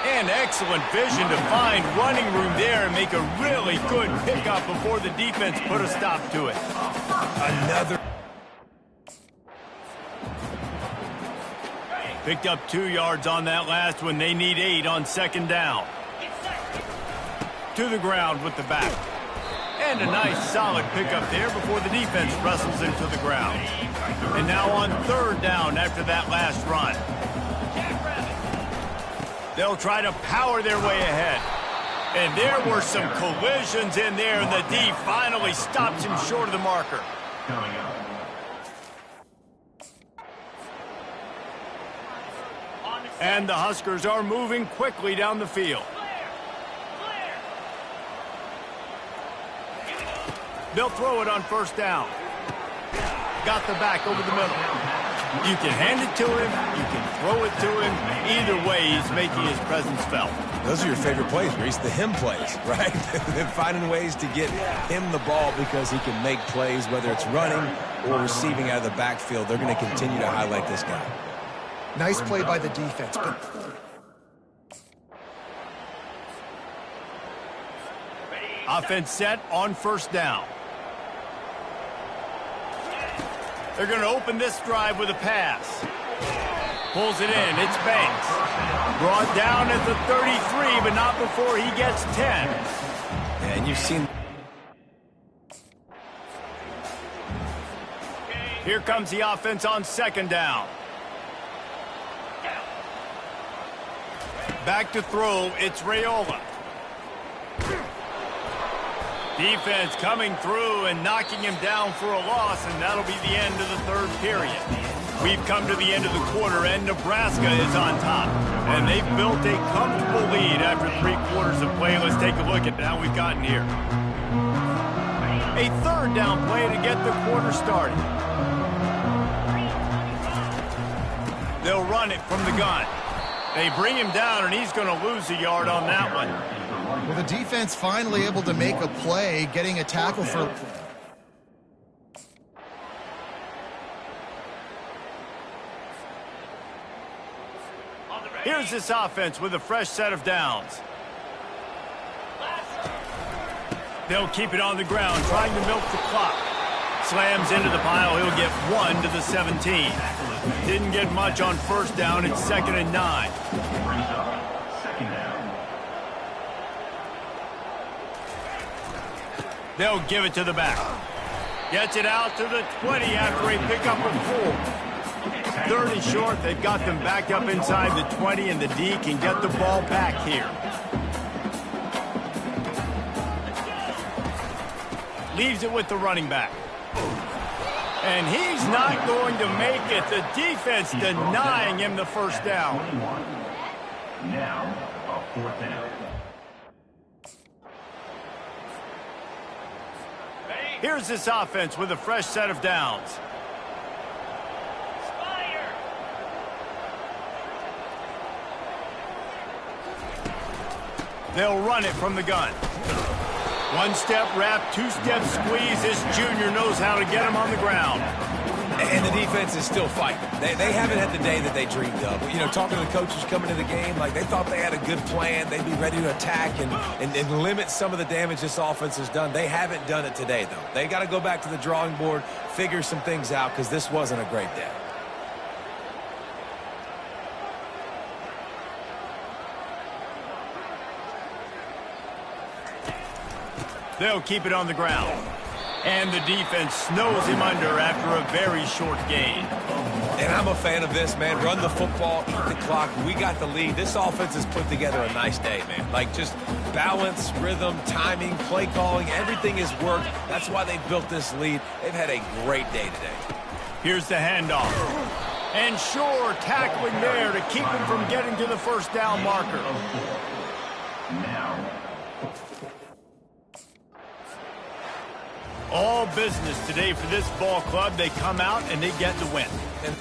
And excellent vision to find running room there and make a really good pickup before the defense put a stop to it. Another. Picked up 2 yards on that last one. They need 8 on 2nd down. To the ground with the back. And a nice solid pickup there before the defense wrestles into the ground. And now on 3rd down after that last run. They'll try to power their way ahead. And there were some collisions in there, and the D finally stops him short of the marker. Coming up. And the Huskers are moving quickly down the field. They'll throw it on first down. Got the back over the middle. You can hand it to him. You can throw it to him. Either way, he's making his presence felt. Those are your favorite plays, Reese, the him plays, right? They're finding ways to get him the ball because he can make plays, whether it's running or receiving out of the backfield. They're going to continue to highlight this guy. Nice play by the defense. But offense set on first down. They're going to open this drive with a pass. Pulls it in. It's Banks. Brought down at the 33, but not before he gets 10. And you've seen... Here comes the offense on 2nd down. Back to throw, it's Raiola. Defense coming through and knocking him down for a loss, and that'll be the end of the 3rd period. We've come to the end of the quarter, and Nebraska is on top. And they've built a comfortable lead after 3 quarters of play. Let's take a look at how we've gotten here. A 3rd down play to get the quarter started. They'll run it from the gun. They bring him down, and he's going to lose a yard on that one. well, the defense finally able to make a play, getting a tackle for... Here's this offense with a fresh set of downs. They'll keep it on the ground, trying to milk the clock. Slams into the pile. He'll get 1 to the 17. Didn't get much on first down. It's 2nd and 9. Brings up 2nd down. They'll give it to the back. Gets it out to the 20 after a pickup of 4. 3rd and short. They've got them backed up inside the 20, and the D can get the ball back here. Leaves it with the running back. And he's not going to make it. The defense denying him the first down. 21. Now, a 4th down. Here's this offense with a fresh set of downs. They'll run it from the gun. 1-step wrap, 2-step squeeze. This junior knows how to get him on the ground. And the defense is still fighting. They haven't had the day that they dreamed of. You know, talking to the coaches coming to the game, like they thought they had a good plan. They'd be ready to attack and limit some of the damage this offense has done. They haven't done it today, though. They got to go back to the drawing board, figure some things out, because this wasn't a great day. They'll keep it on the ground. And the defense snows him under after a very short gain. And I'm a fan of this, man. Run the football, eat the clock. We got the lead. This offense has put together a nice day, man. Like just balance, rhythm, timing, play calling, everything has worked. That's why they built this lead. They've had a great day today. Here's the handoff. And sure, tackling there to keep him from getting to the first down marker. Now, All business today for this ball club. They come out and they get the win. And